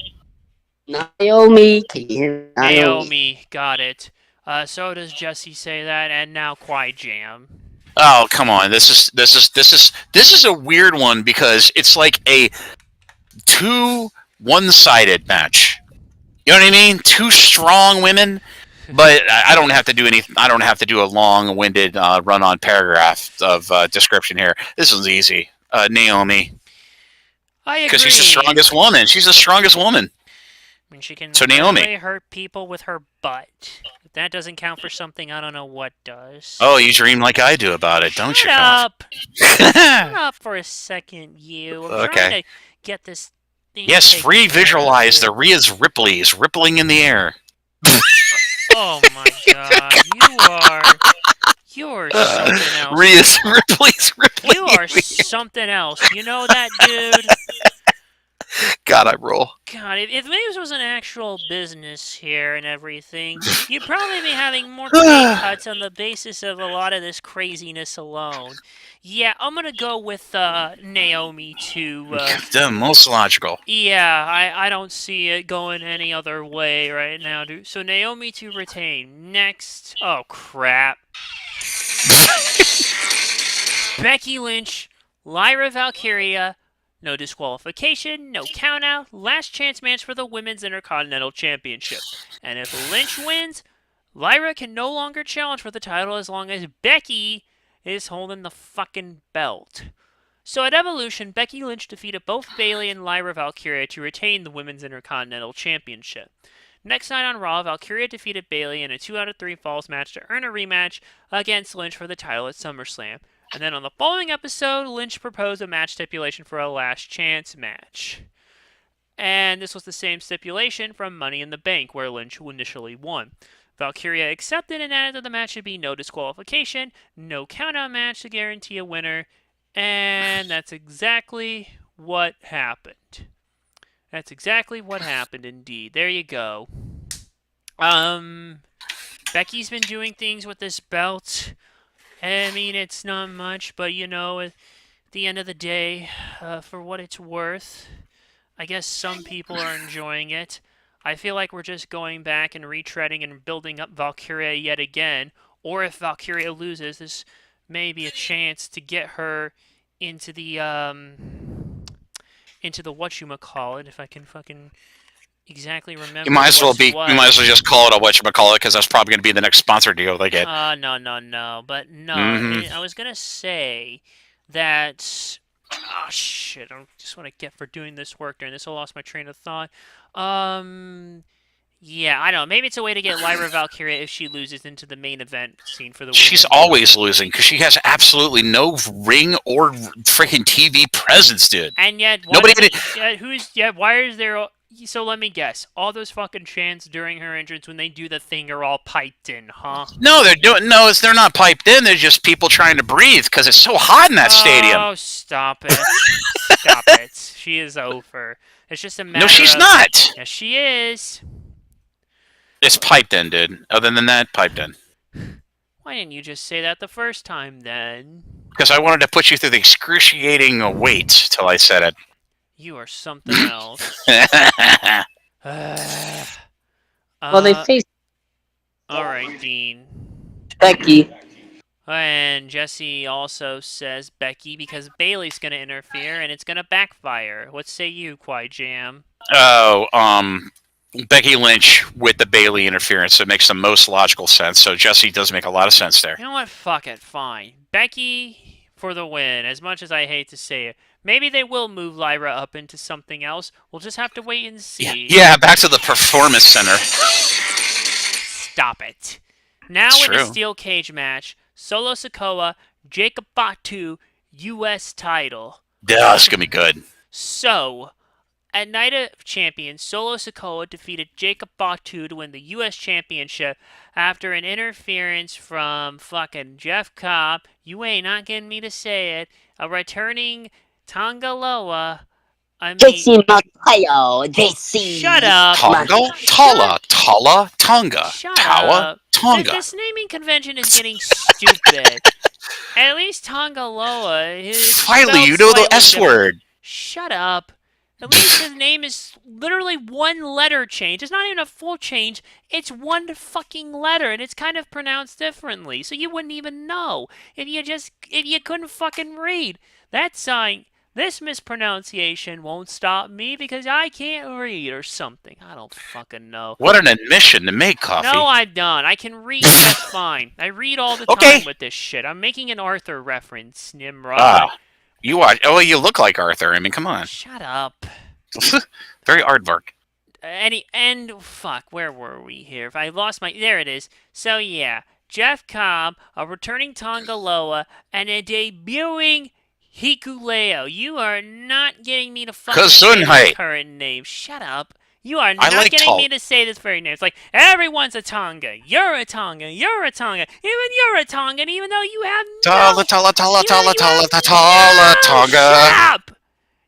Naomi. Naomi, got it. So does Jesse say that, and now Quiet Jam. Oh, come on. This is a weird one because it's like a 2 one-sided match. You know what I mean? 2 strong women, but I don't have to do anything. I don't have to do a long-winded run-on paragraph of description here. This one's easy. Naomi. I agree. Because she's the strongest woman. She's the strongest woman. I mean, she can Naomi hurt people with her butt. If that doesn't count for something, I don't know what does. Oh, you dream like I do about it, don't you? Shut up! Shut up for a second, you. I'm trying to get this thing. Yes, re-visualize the Rhea's Ripley's rippling in the air. Oh my god, you're something else. Rhea's Ripley's rippling. You are something else. You know that, dude? God, I roll. God, if this was an actual business here and everything, you'd probably be having more pay cuts on the basis of a lot of this craziness alone. Yeah, I'm gonna go with Naomi to. The most logical. Yeah, I don't see it going any other way right now, dude. So Naomi to retain. Next. Oh, crap. Becky Lynch, Lyra Valkyria, no disqualification, no countout, last chance match for the Women's Intercontinental Championship. And if Lynch wins, Lyra can no longer challenge for the title as long as Becky is holding the fucking belt. So at Evolution, Becky Lynch defeated both Bayley and Lyra Valkyria to retain the Women's Intercontinental Championship. Next night on Raw, Valkyria defeated Bayley in a 2 out of 3 falls match to earn a rematch against Lynch for the title at SummerSlam. And then on the following episode, Lynch proposed a match stipulation for a last chance match. And this was the same stipulation from Money in the Bank, where Lynch initially won. Valkyria accepted and added that the match should be no disqualification, no countout match to guarantee a winner, and that's exactly what happened. That's exactly what happened indeed. There you go. Becky's been doing things with this belt. I mean, it's not much, but you know, at the end of the day, for what it's worth, I guess some people are enjoying it. I feel like we're just going back and retreading and building up Valkyria yet again. Or if Valkyria loses, this may be a chance to get her into the whatchamacallit, if I can fucking exactly remember. You might as well what. You might as well just call it a whatchamacallit, because that's probably going to be the next sponsor deal they get. No. But no, I was gonna say that. Oh shit! I just want to get for doing this work during this. I lost my train of thought. Yeah, I don't know. Maybe it's a way to get Lyra Valkyria if she loses into the main event scene for the. She's always losing because she has absolutely no ring or freaking TV presence, dude. And yet, nobody. Why is there? So let me guess. All those fucking chants during her entrance when they do the thing are all piped in, huh? No, they're not piped in. They're just people trying to breathe because it's so hot in that stadium. Oh, stop it! Stop it! She is over. It's just a matter. No, she's not. Yes, she is. It's piped in, dude. Other than that, piped in. Why didn't you just say that the first time then? Because I wanted to put you through the excruciating wait till I said it. You are something else. Well, they faced Alright, Dean. Becky. And Jesse also says Becky because Bailey's gonna interfere and it's gonna backfire. What say you, Kwai Jam? Becky Lynch with the Bailey interference. It makes the most logical sense. So Jesse does make a lot of sense there. You know what? Fuck it. Fine. Becky for the win, as much as I hate to say it. Maybe they will move Lyra up into something else. We'll just have to wait and see. Yeah, back to the Performance Center. Stop it. Now It's in a true. steel cage match, Solo Sikoa, Jacob Fatu, U.S. title. Yeah, it's going to be good. So, at Night of Champions, Solo Sikoa defeated Jacob Fatu to win the U.S. Championship after an interference from fucking Jeff Cobb. You ain't not getting me to say it. A returning Tangaloa. JC Matayo. JC. Shut up. Tala, Tonga, Shut Tawa, up. Tonga. This naming convention is getting stupid. At least Tangaloa is. Finally, you know the S word. Shut up. At least his name is literally one letter change. It's not even a full change. It's one fucking letter, and it's kind of pronounced differently. So you wouldn't even know if you couldn't fucking read. That sign, this mispronunciation won't stop me because I can't read or something. I don't fucking know. What an admission to make, Coffee. No, I'm done. I can read. That's fine. I read all the time with this shit. I'm making an Arthur reference, Nimrod. You are. Oh, you look like Arthur. I mean, come on. Shut up. Very aardvark. Fuck, where were we here? If I lost my... There it is. So, yeah. Jeff Cobb, a returning Tongaloa, and a debuting Hikuleo. You are not getting me to fucking say this current name. Shut up. You are not getting me to say this very name. It's like, everyone's a Tonga. You're a Tonga. You're a Tonga. Even you're a Tongan, even though you have Tala, Tonga. Shut up!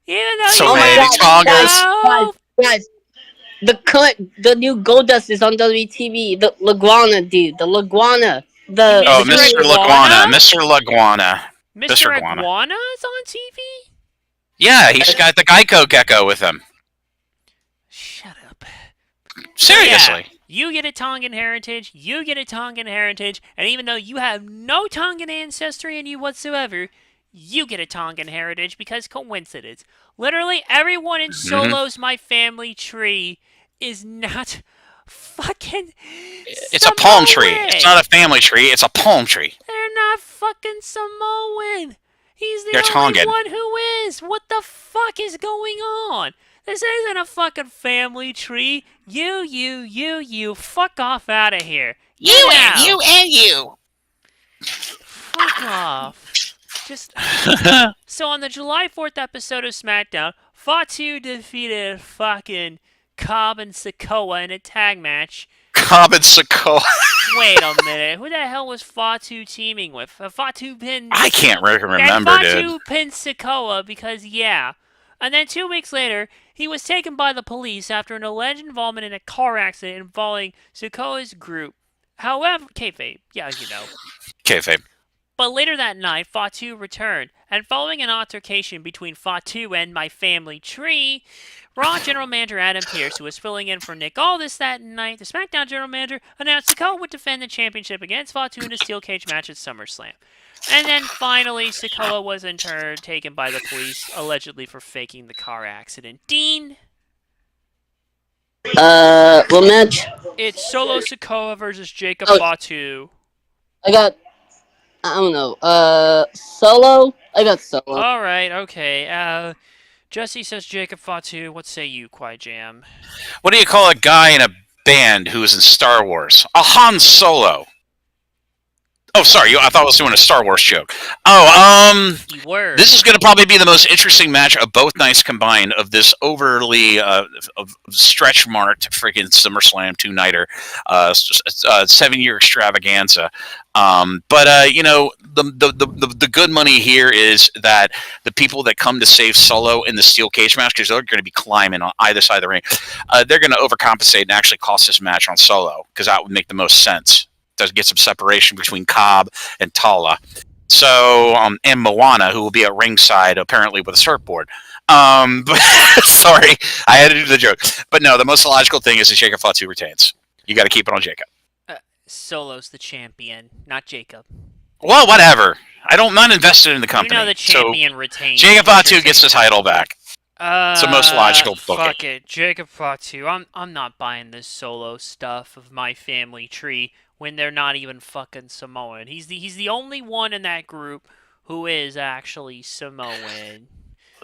Even though So you many have Tongas. no... Guys, the new Goldust is on WTV. The Laguana dude, the Laguana, You mean Oh, the Mr. Mr. dude. Laguana. Iguana? Mr. Laguana. Mr. Mr. Iguana. Iguana is on TV? Yeah, he's got the Geico gecko with him. Shut up. Seriously. So yeah, you get a Tongan heritage, you get a Tongan heritage, and even though you have no Tongan ancestry in you whatsoever, you get a Tongan heritage because coincidence. Literally everyone in Solo's My Family Tree is not fucking It's a palm tree. Samoan. It's not a family tree. It's a palm tree. They're not fucking Samoan. He's the They're only Tongan. one who is. What the fuck is going on? This isn't a fucking family tree. You. Fuck off out of here. You Get and out. you and you. Fuck off. Just so on the July 4th episode of SmackDown, Fatu defeated fucking Cobb and Sikoa in a tag match. Cobb and Sokoa. Wait a minute. Who the hell was Fatu teaming with? Fatu pinned... I can't remember, and dude. Fatu pinned Sikoa because, yeah. And then 2 weeks later, he was taken by the police after an alleged involvement in a car accident involving Sikoa's group. However, kayfabe, yeah, you know. Kayfabe. But later that night, Fatu returned, and following an altercation between Fatu and My Family Tree, Raw General Manager Adam Pearce, who was filling in for Nick Aldis that night, the SmackDown General Manager announced Sikoa would defend the championship against Fatu in a steel cage match at SummerSlam. And then finally, Sikoa was in turn taken by the police, allegedly for faking the car accident. Dean? What match? It's Solo Sikoa versus Jacob Oh. Fatu. I don't know. Solo. I got Solo. Alright, okay. Jesse says Jacob Fatu. What say you, Kwai Jam? What do you call a guy in a band who is in Star Wars? A Han Solo. Oh, sorry. I thought I was doing a Star Wars joke. Oh, You were. this is going to probably be the most interesting match of both nights combined of this overly stretch-marked freaking SummerSlam two-nighter, 7-year extravaganza. But you know, the good money here is that the people that come to save Solo in the steel cage match, because they're going to be climbing on either side of the ring, they're going to overcompensate and actually cost this match on Solo, because that would make the most sense to get some separation between Cobb and Tala. So, and Moana, who will be at ringside apparently with a surfboard. But sorry, I had to do the joke. But no, the most logical thing is that Jacob Fatu retains. You got to keep it on Jacob. Solo's the champion, not Jacob. Well, whatever. I'm not invested in the company. You know the champion retains. Jacob Fatu gets the title back. It's the most logical booking. Fuck it, Jacob Fatu. I'm not buying this Solo stuff of My Family Tree when they're not even fucking Samoan. He's the only one in that group who is actually Samoan.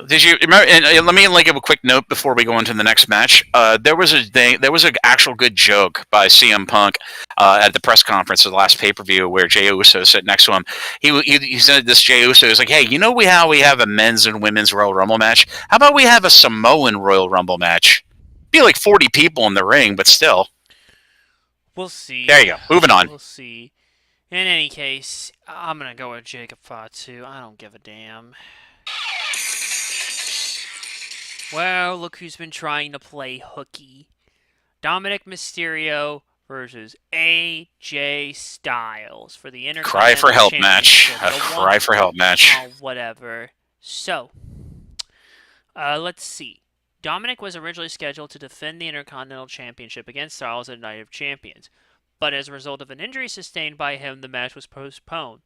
Did you remember? And let me give a quick note before we go into the next match. There was an actual good joke by CM Punk at the press conference of the last pay per view where Jey Uso sat next to him. He said this Jey Uso is like, hey, you know we have a men's and women's Royal Rumble match. How about we have a Samoan Royal Rumble match? Be like 40 people in the ring, but still. We'll see. There you go. Moving on. We'll see. In any case, I'm gonna go with Jacob Fatu. I don't give a damn. Well, look who's been trying to play hooky. Dominic Mysterio versus AJ Styles for the Intercontinental Cry for help match. Championship. Cry for help match. Oh, whatever. So, let's see. Dominic was originally scheduled to defend the Intercontinental Championship against Styles at Night of Champions, but as a result of an injury sustained by him, the match was postponed.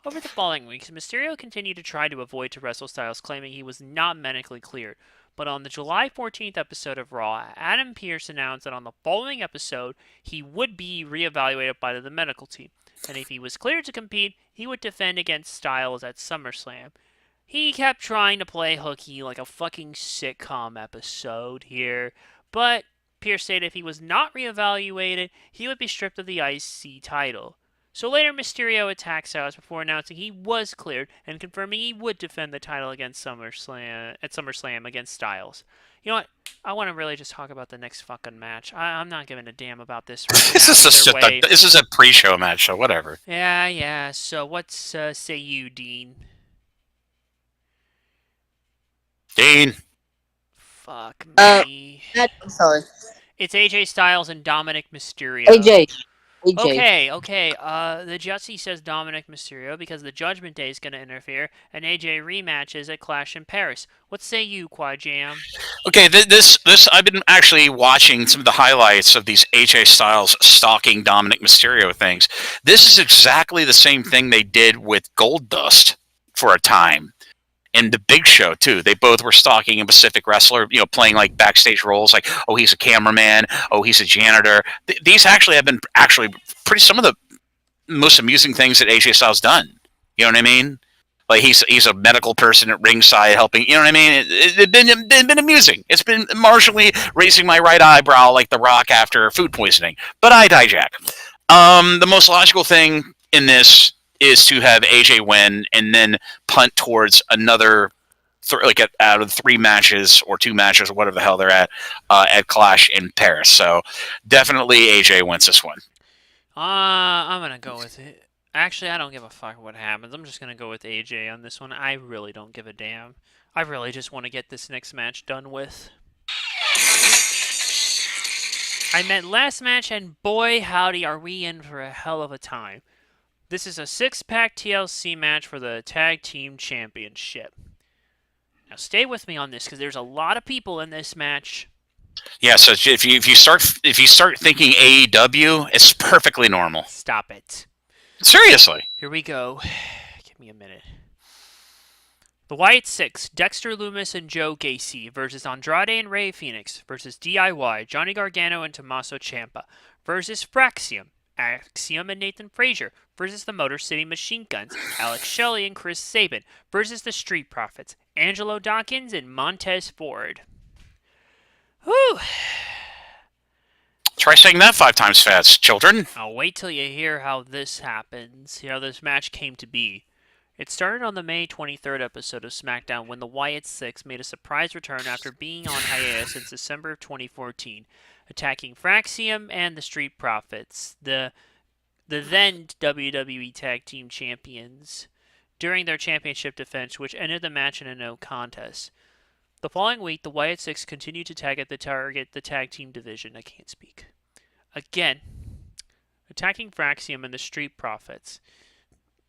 Over the following weeks, Mysterio continued to try to avoid to wrestle Styles, claiming he was not medically cleared. But on the July 14th episode of Raw, Adam Pearce announced that on the following episode, he would be reevaluated by the medical team, and if he was cleared to compete, he would defend against Styles at SummerSlam. He kept trying to play hooky like a fucking sitcom episode here, but Pearce stated if he was not reevaluated, he would be stripped of the IC title. So later, Mysterio attacked Styles before announcing he was cleared and confirming he would defend the title against SummerSlam against Styles. You know what? I want to really just talk about the next fucking match. I'm not giving a damn about this right now. This is a pre-show match, so whatever. Yeah. So what's say you, Dean? Dean. Fuck Uh, me. I'm sorry. It's AJ Styles and Dominic Mysterio. AJ. Okay. The Jussie says Dominic Mysterio because the Judgment Day is going to interfere, and AJ rematches at Clash in Paris. What say you, Quad Jam? Okay, this I've been actually watching some of the highlights of these AJ Styles stalking Dominic Mysterio things. This is exactly the same thing they did with Goldust for a time. And the Big Show too. They both were stalking a Pacific wrestler, playing like backstage roles, like he's a cameraman, he's a janitor. These actually have been pretty some of the most amusing things that AJ Styles done. You know what I mean? Like he's a medical person at ringside helping. You know what I mean? It's been amusing. It's been marginally raising my right eyebrow like The Rock after food poisoning. But I hijack. The most logical thing in this is to have AJ win and then punt towards another, out of 3 matches or 2 matches or whatever the hell they're at Clash in Paris. So definitely AJ wins this one. I'm gonna go with it. Actually, I don't give a fuck what happens. I'm just gonna go with AJ on this one. I really don't give a damn. I really just want to get this next match done with. I meant last match, and boy, howdy, are we in for a hell of a time. This is a 6-pack TLC match for the Tag Team Championship. Now, stay with me on this because there's a lot of people in this match. Yeah, so if you start thinking AEW, it's perfectly normal. Stop it. Seriously. Here we go. Give me a minute. The Wyatt Six, Dexter Lumis and Joe Gacy versus Andrade and Rey Fenix versus DIY, Johnny Gargano and Tommaso Ciampa versus Fraxium, Axiom and Nathan Frazier versus the Motor City Machine Guns, Alex Shelley and Chris Sabin versus the Street Profits, Angelo Dawkins and Montez Ford. Whew. Try saying that 5 times fast, children. I'll wait till you hear how this happens, how this match came to be. It started on the May 23rd episode of SmackDown when the Wyatt Six made a surprise return after being on hiatus since December of 2014, attacking Fraxium and the Street Profits, the then WWE Tag Team Champions, during their championship defense, which ended the match in a no contest. The following week, the Wyatt Six continued to target the tag team division. I can't speak. Again, attacking Fraxium and the Street Profits,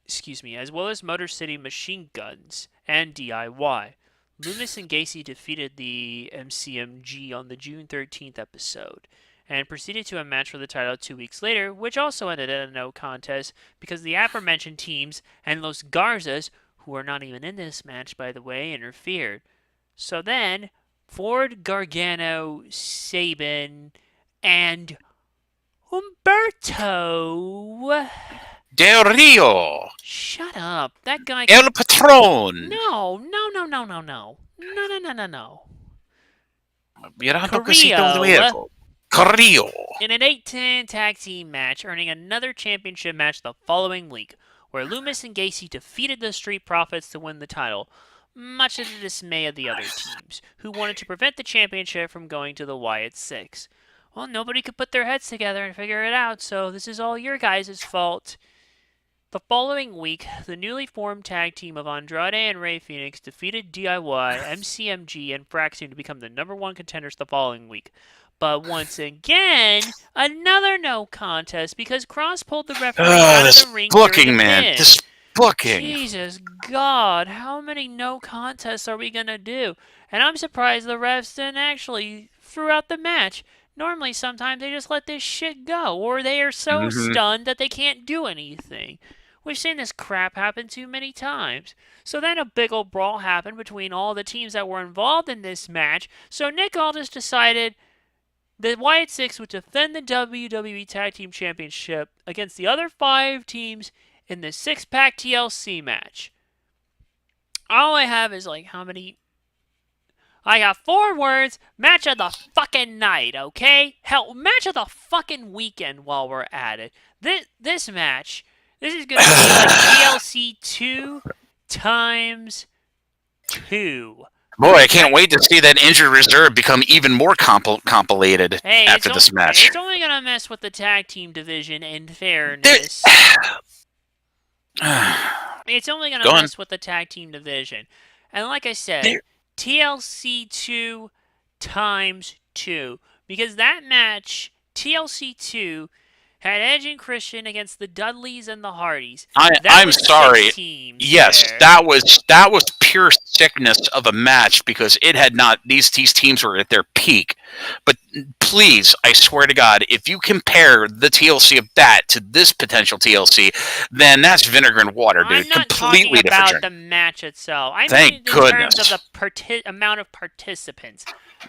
as well as Motor City Machine Guns and DIY. Lumis and Gacy defeated the MCMG on the June 13th episode and proceeded to a match for the title 2 weeks later, which also ended in a no contest because the aforementioned teams and Los Garzas, who are not even in this match by the way, interfered. So then, Ford, Gargano, Sabin, and Humberto Del Rio. Shut up. That guy... El Patron. No. Carrillo. In an 8-10 tag team match, earning another championship match the following week, where Lumis and Gacy defeated the Street Profits to win the title, much to the dismay of the other teams, who wanted to prevent the championship from going to the Wyatt Six. Well, nobody could put their heads together and figure it out, so this is all your guys' fault. The following week, the newly formed tag team of Andrade and Rey Fenix defeated DIY, MCMG, and Fraxium to become the #1 contenders the following week. But once again, another no contest because Cross pulled the referee out of the ring during the pin. This booking. Jesus God, how many no contests are we going to do? And I'm surprised the refs didn't actually throughout the match. Normally, sometimes they just let this shit go, or they are so stunned that they can't do anything. We've seen this crap happen too many times. So then a big old brawl happened between all the teams that were involved in this match, so Nick Aldis decided the Wyatt Six would defend the WWE Tag Team Championship against the other 5 teams in the 6-pack TLC match. All I have is how many... I got 4 words, match of the fucking night, okay? Hell, match of the fucking weekend while we're at it. This match, this is going to be TLC 2 times 2. Boy, I can't wait to see that injured reserve become even more compilated after this match. It's only going to mess with the tag team division, in fairness. It's only going to mess with the tag team division. And like I said, TLC 2 times 2. Because that match, TLC 2, had Edge and Christian against the Dudleys and the Hardys. I'm sorry. 6 teams yes, there. that was pure sickness of a match because it had not. These teams were at their peak. But please, I swear to God, if you compare the TLC of that to this potential TLC, then that's vinegar and water, dude. I'm not Completely talking about different. the match itself. I Thank mean in goodness. terms of the amount of participants.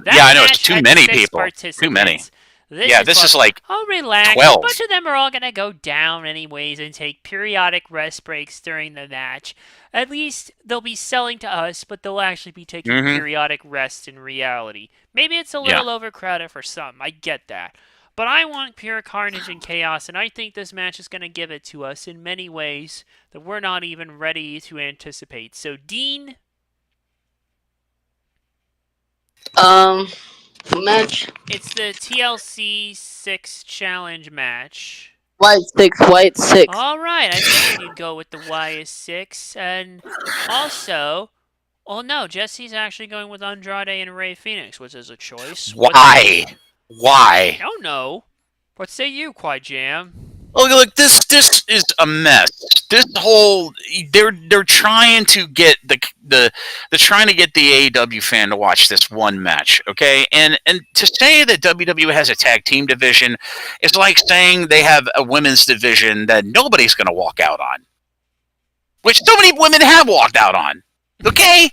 Yeah, I know it's too many people. Too many. This is like relax. 12. A bunch of them are all gonna go down anyways and take periodic rest breaks during the match. At least they'll be selling to us, but they'll actually be taking periodic rests in reality. Maybe it's a little overcrowded for some. I get that. But I want pure carnage and chaos, and I think this match is going to give it to us in many ways that we're not even ready to anticipate. So, Dean? Match. It's the TLC 6 challenge match. White 6. All right, I figured you'd go with the YS6. And also, no, Jesse's actually going with Andrade and Rey Fenix, which is a choice. Why? I don't know. What say you, Quiet Jam? Look, this is a mess. This whole they're trying to get they're trying to get the AEW fan to watch this one match, okay? And to say that WWE has a tag team division is like saying they have a women's division that nobody's going to walk out on, which so many women have walked out on, okay?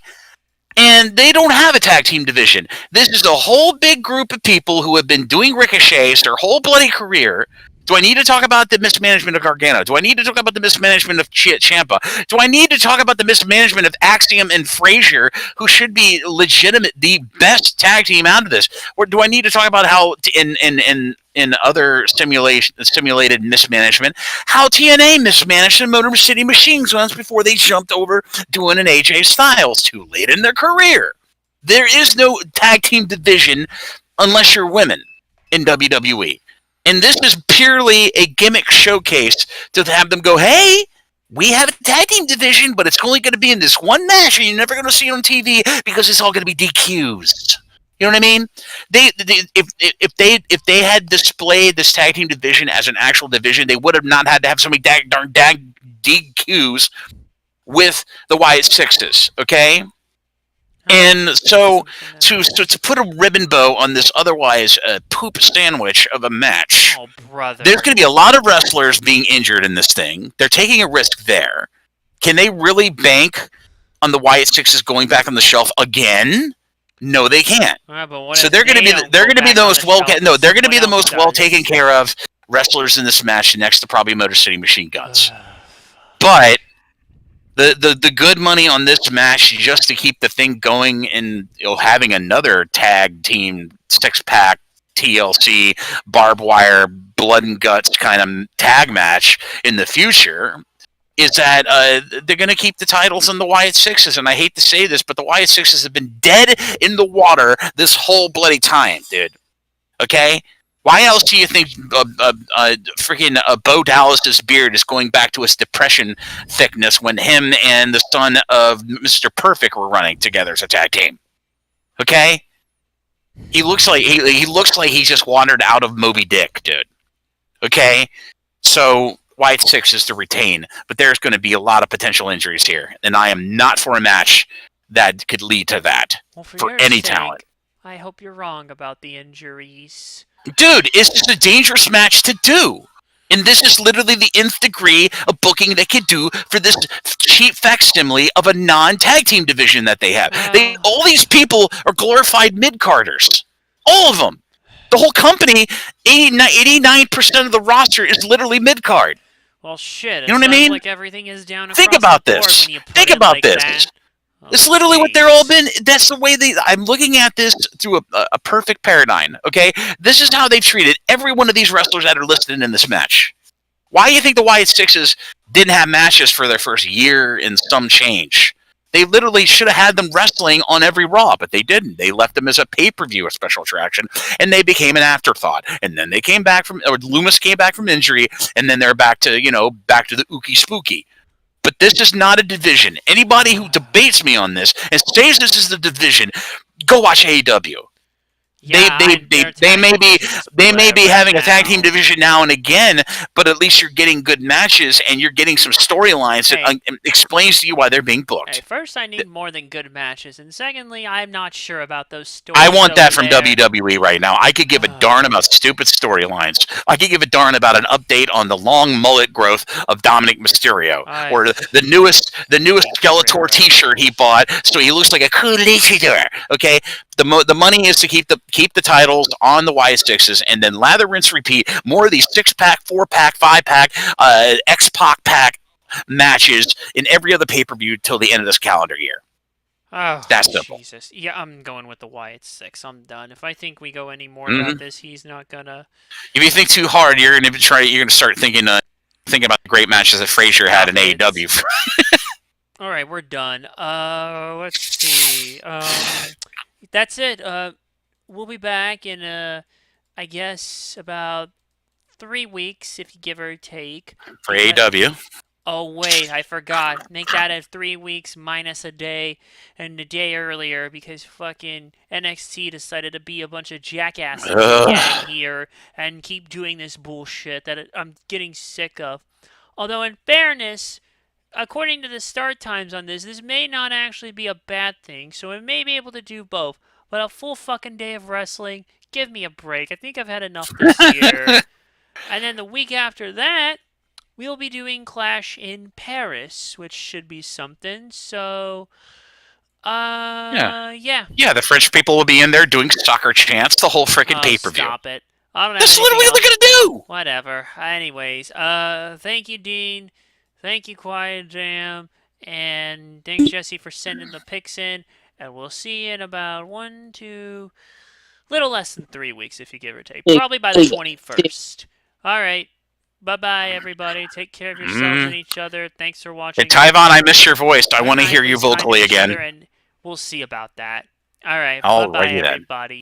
And they don't have a tag team division. This is a whole big group of people who have been doing ricochets their whole bloody career. Do I need to talk about the mismanagement of Gargano? Do I need to talk about the mismanagement of Ciampa? Do I need to talk about the mismanagement of Axiom and Frazier, who should be legitimate the best tag team out of this? Or do I need to talk about how in other simulated mismanagement, how TNA mismanaged the Motor City Machine Guns before they jumped over doing an AJ Styles too late in their career? There is no tag team division unless you're women in WWE. And this is purely a gimmick showcase to have them go, hey, we have a tag team division, but it's only going to be in this one match, and you're never going to see it on TV because it's all going to be DQs. You know what I mean? If they had displayed this tag team division as an actual division, they would have not had to have so many darn DQs with the Wyatt Sixes. Okay. And so to put a ribbon bow on this otherwise poop sandwich of a match, there's going to be a lot of wrestlers being injured in this thing. They're taking a risk there. Can they really bank on the Wyatt Sixes going back on the shelf again? No, they can't. So they're going to be the most well taken care of wrestlers in this match, next to probably Motor City Machine Guns. But the good money on this match, just to keep the thing going and having another tag team 6-pack TLC barbed wire blood and guts kind of tag match in the future, is that they're going to keep the titles on the Wyatt Sixes. And I hate to say this, but the Wyatt Sixes have been dead in the water this whole bloody time, dude. Okay? Why else do you think freaking Bo Dallas's beard is going back to its depression thickness when him and the son of Mr. Perfect were running together as a tag team? Okay? He looks like he's just wandered out of Moby Dick, dude. Okay? So Wyatt Six is to retain, but there's going to be a lot of potential injuries here, and I am not for a match that could lead to that for any talent. I hope you're wrong about the injuries. Dude, it's just a dangerous match to do. And this is literally the nth degree of booking they could do for this cheap facsimile of a non-tag team division that they have. All these people are glorified mid-carders. All of them. The whole company, 89% of the roster is literally mid-card. Well, shit. You know what I mean? Like everything is down across Think about the board this. when you put Think it about like this. that. It's literally what they're all been. That's the way I'm looking at this through a perfect paradigm. Okay, this is how they've treated every one of these wrestlers that are listed in this match. Why do you think the Wyatt Sixes didn't have matches for their first year and some change? They literally should have had them wrestling on every Raw, but they didn't. They left them as a pay-per-view, a special attraction, and they became an afterthought. And then they came back Loomis came back from injury, and then they're back to the ookie spooky. But this is not a division. Anybody who debates me on this and says this is the division, go watch AEW. Yeah, They may be having a tag team now. division now and again, but at least you're getting good matches and you're getting some storylines that explains to you why they're being booked. Hey, first, I need more than good matches, and secondly, I'm not sure about those stories. I want that from there. WWE right now. I could give a darn about stupid storylines. I could give a darn about an update on the long mullet growth of Dominic Mysterio, or the newest Skeletor T-shirt he bought, so he looks like a cool luchador. Okay, the money is to keep the titles on the Y6s, and then lather, rinse, repeat. More of these 6-pack, 4-pack, 5-pack, X-Pac pack matches in every other pay-per-view till the end of this calendar year. Oh, that's simple. Jesus. Yeah, I'm going with the Wyatt 6. I'm done. If I think we go any more about this, he's not gonna. If you think too hard, you're gonna start thinking about the great matches that Frazier had in AEW. All right, we're done. Let's see. That's it. We'll be back in I guess about 3 weeks, if you give or take. For AEW. Oh, wait, I forgot. Make that at 3 weeks minus a day and a day earlier because fucking NXT decided to be a bunch of jackasses again here and keep doing this bullshit that I'm getting sick of. Although, in fairness, according to the start times on this may not actually be a bad thing, so it may be able to do both. But a full fucking day of wrestling, give me a break. I think I've had enough this year. And then the week after that, we'll be doing Clash in Paris, which should be something. So, yeah. Yeah, the French people will be in there doing soccer chants the whole freaking pay-per-view. Stop it. I don't have That's literally what they're going to do! Whatever. Anyways, thank you, Dean. Thank you, Quiet Jam. And thanks, Jesse, for sending the pics in. And we'll see you in about little less than 3 weeks, if you give or take. Probably by the 21st. All right. Bye-bye, everybody. Take care of yourselves and each other. Thanks for watching. Hey, Tyvon, I missed your voice. I want to hear you vocally again. And we'll see about that. All right. Bye-bye, everybody.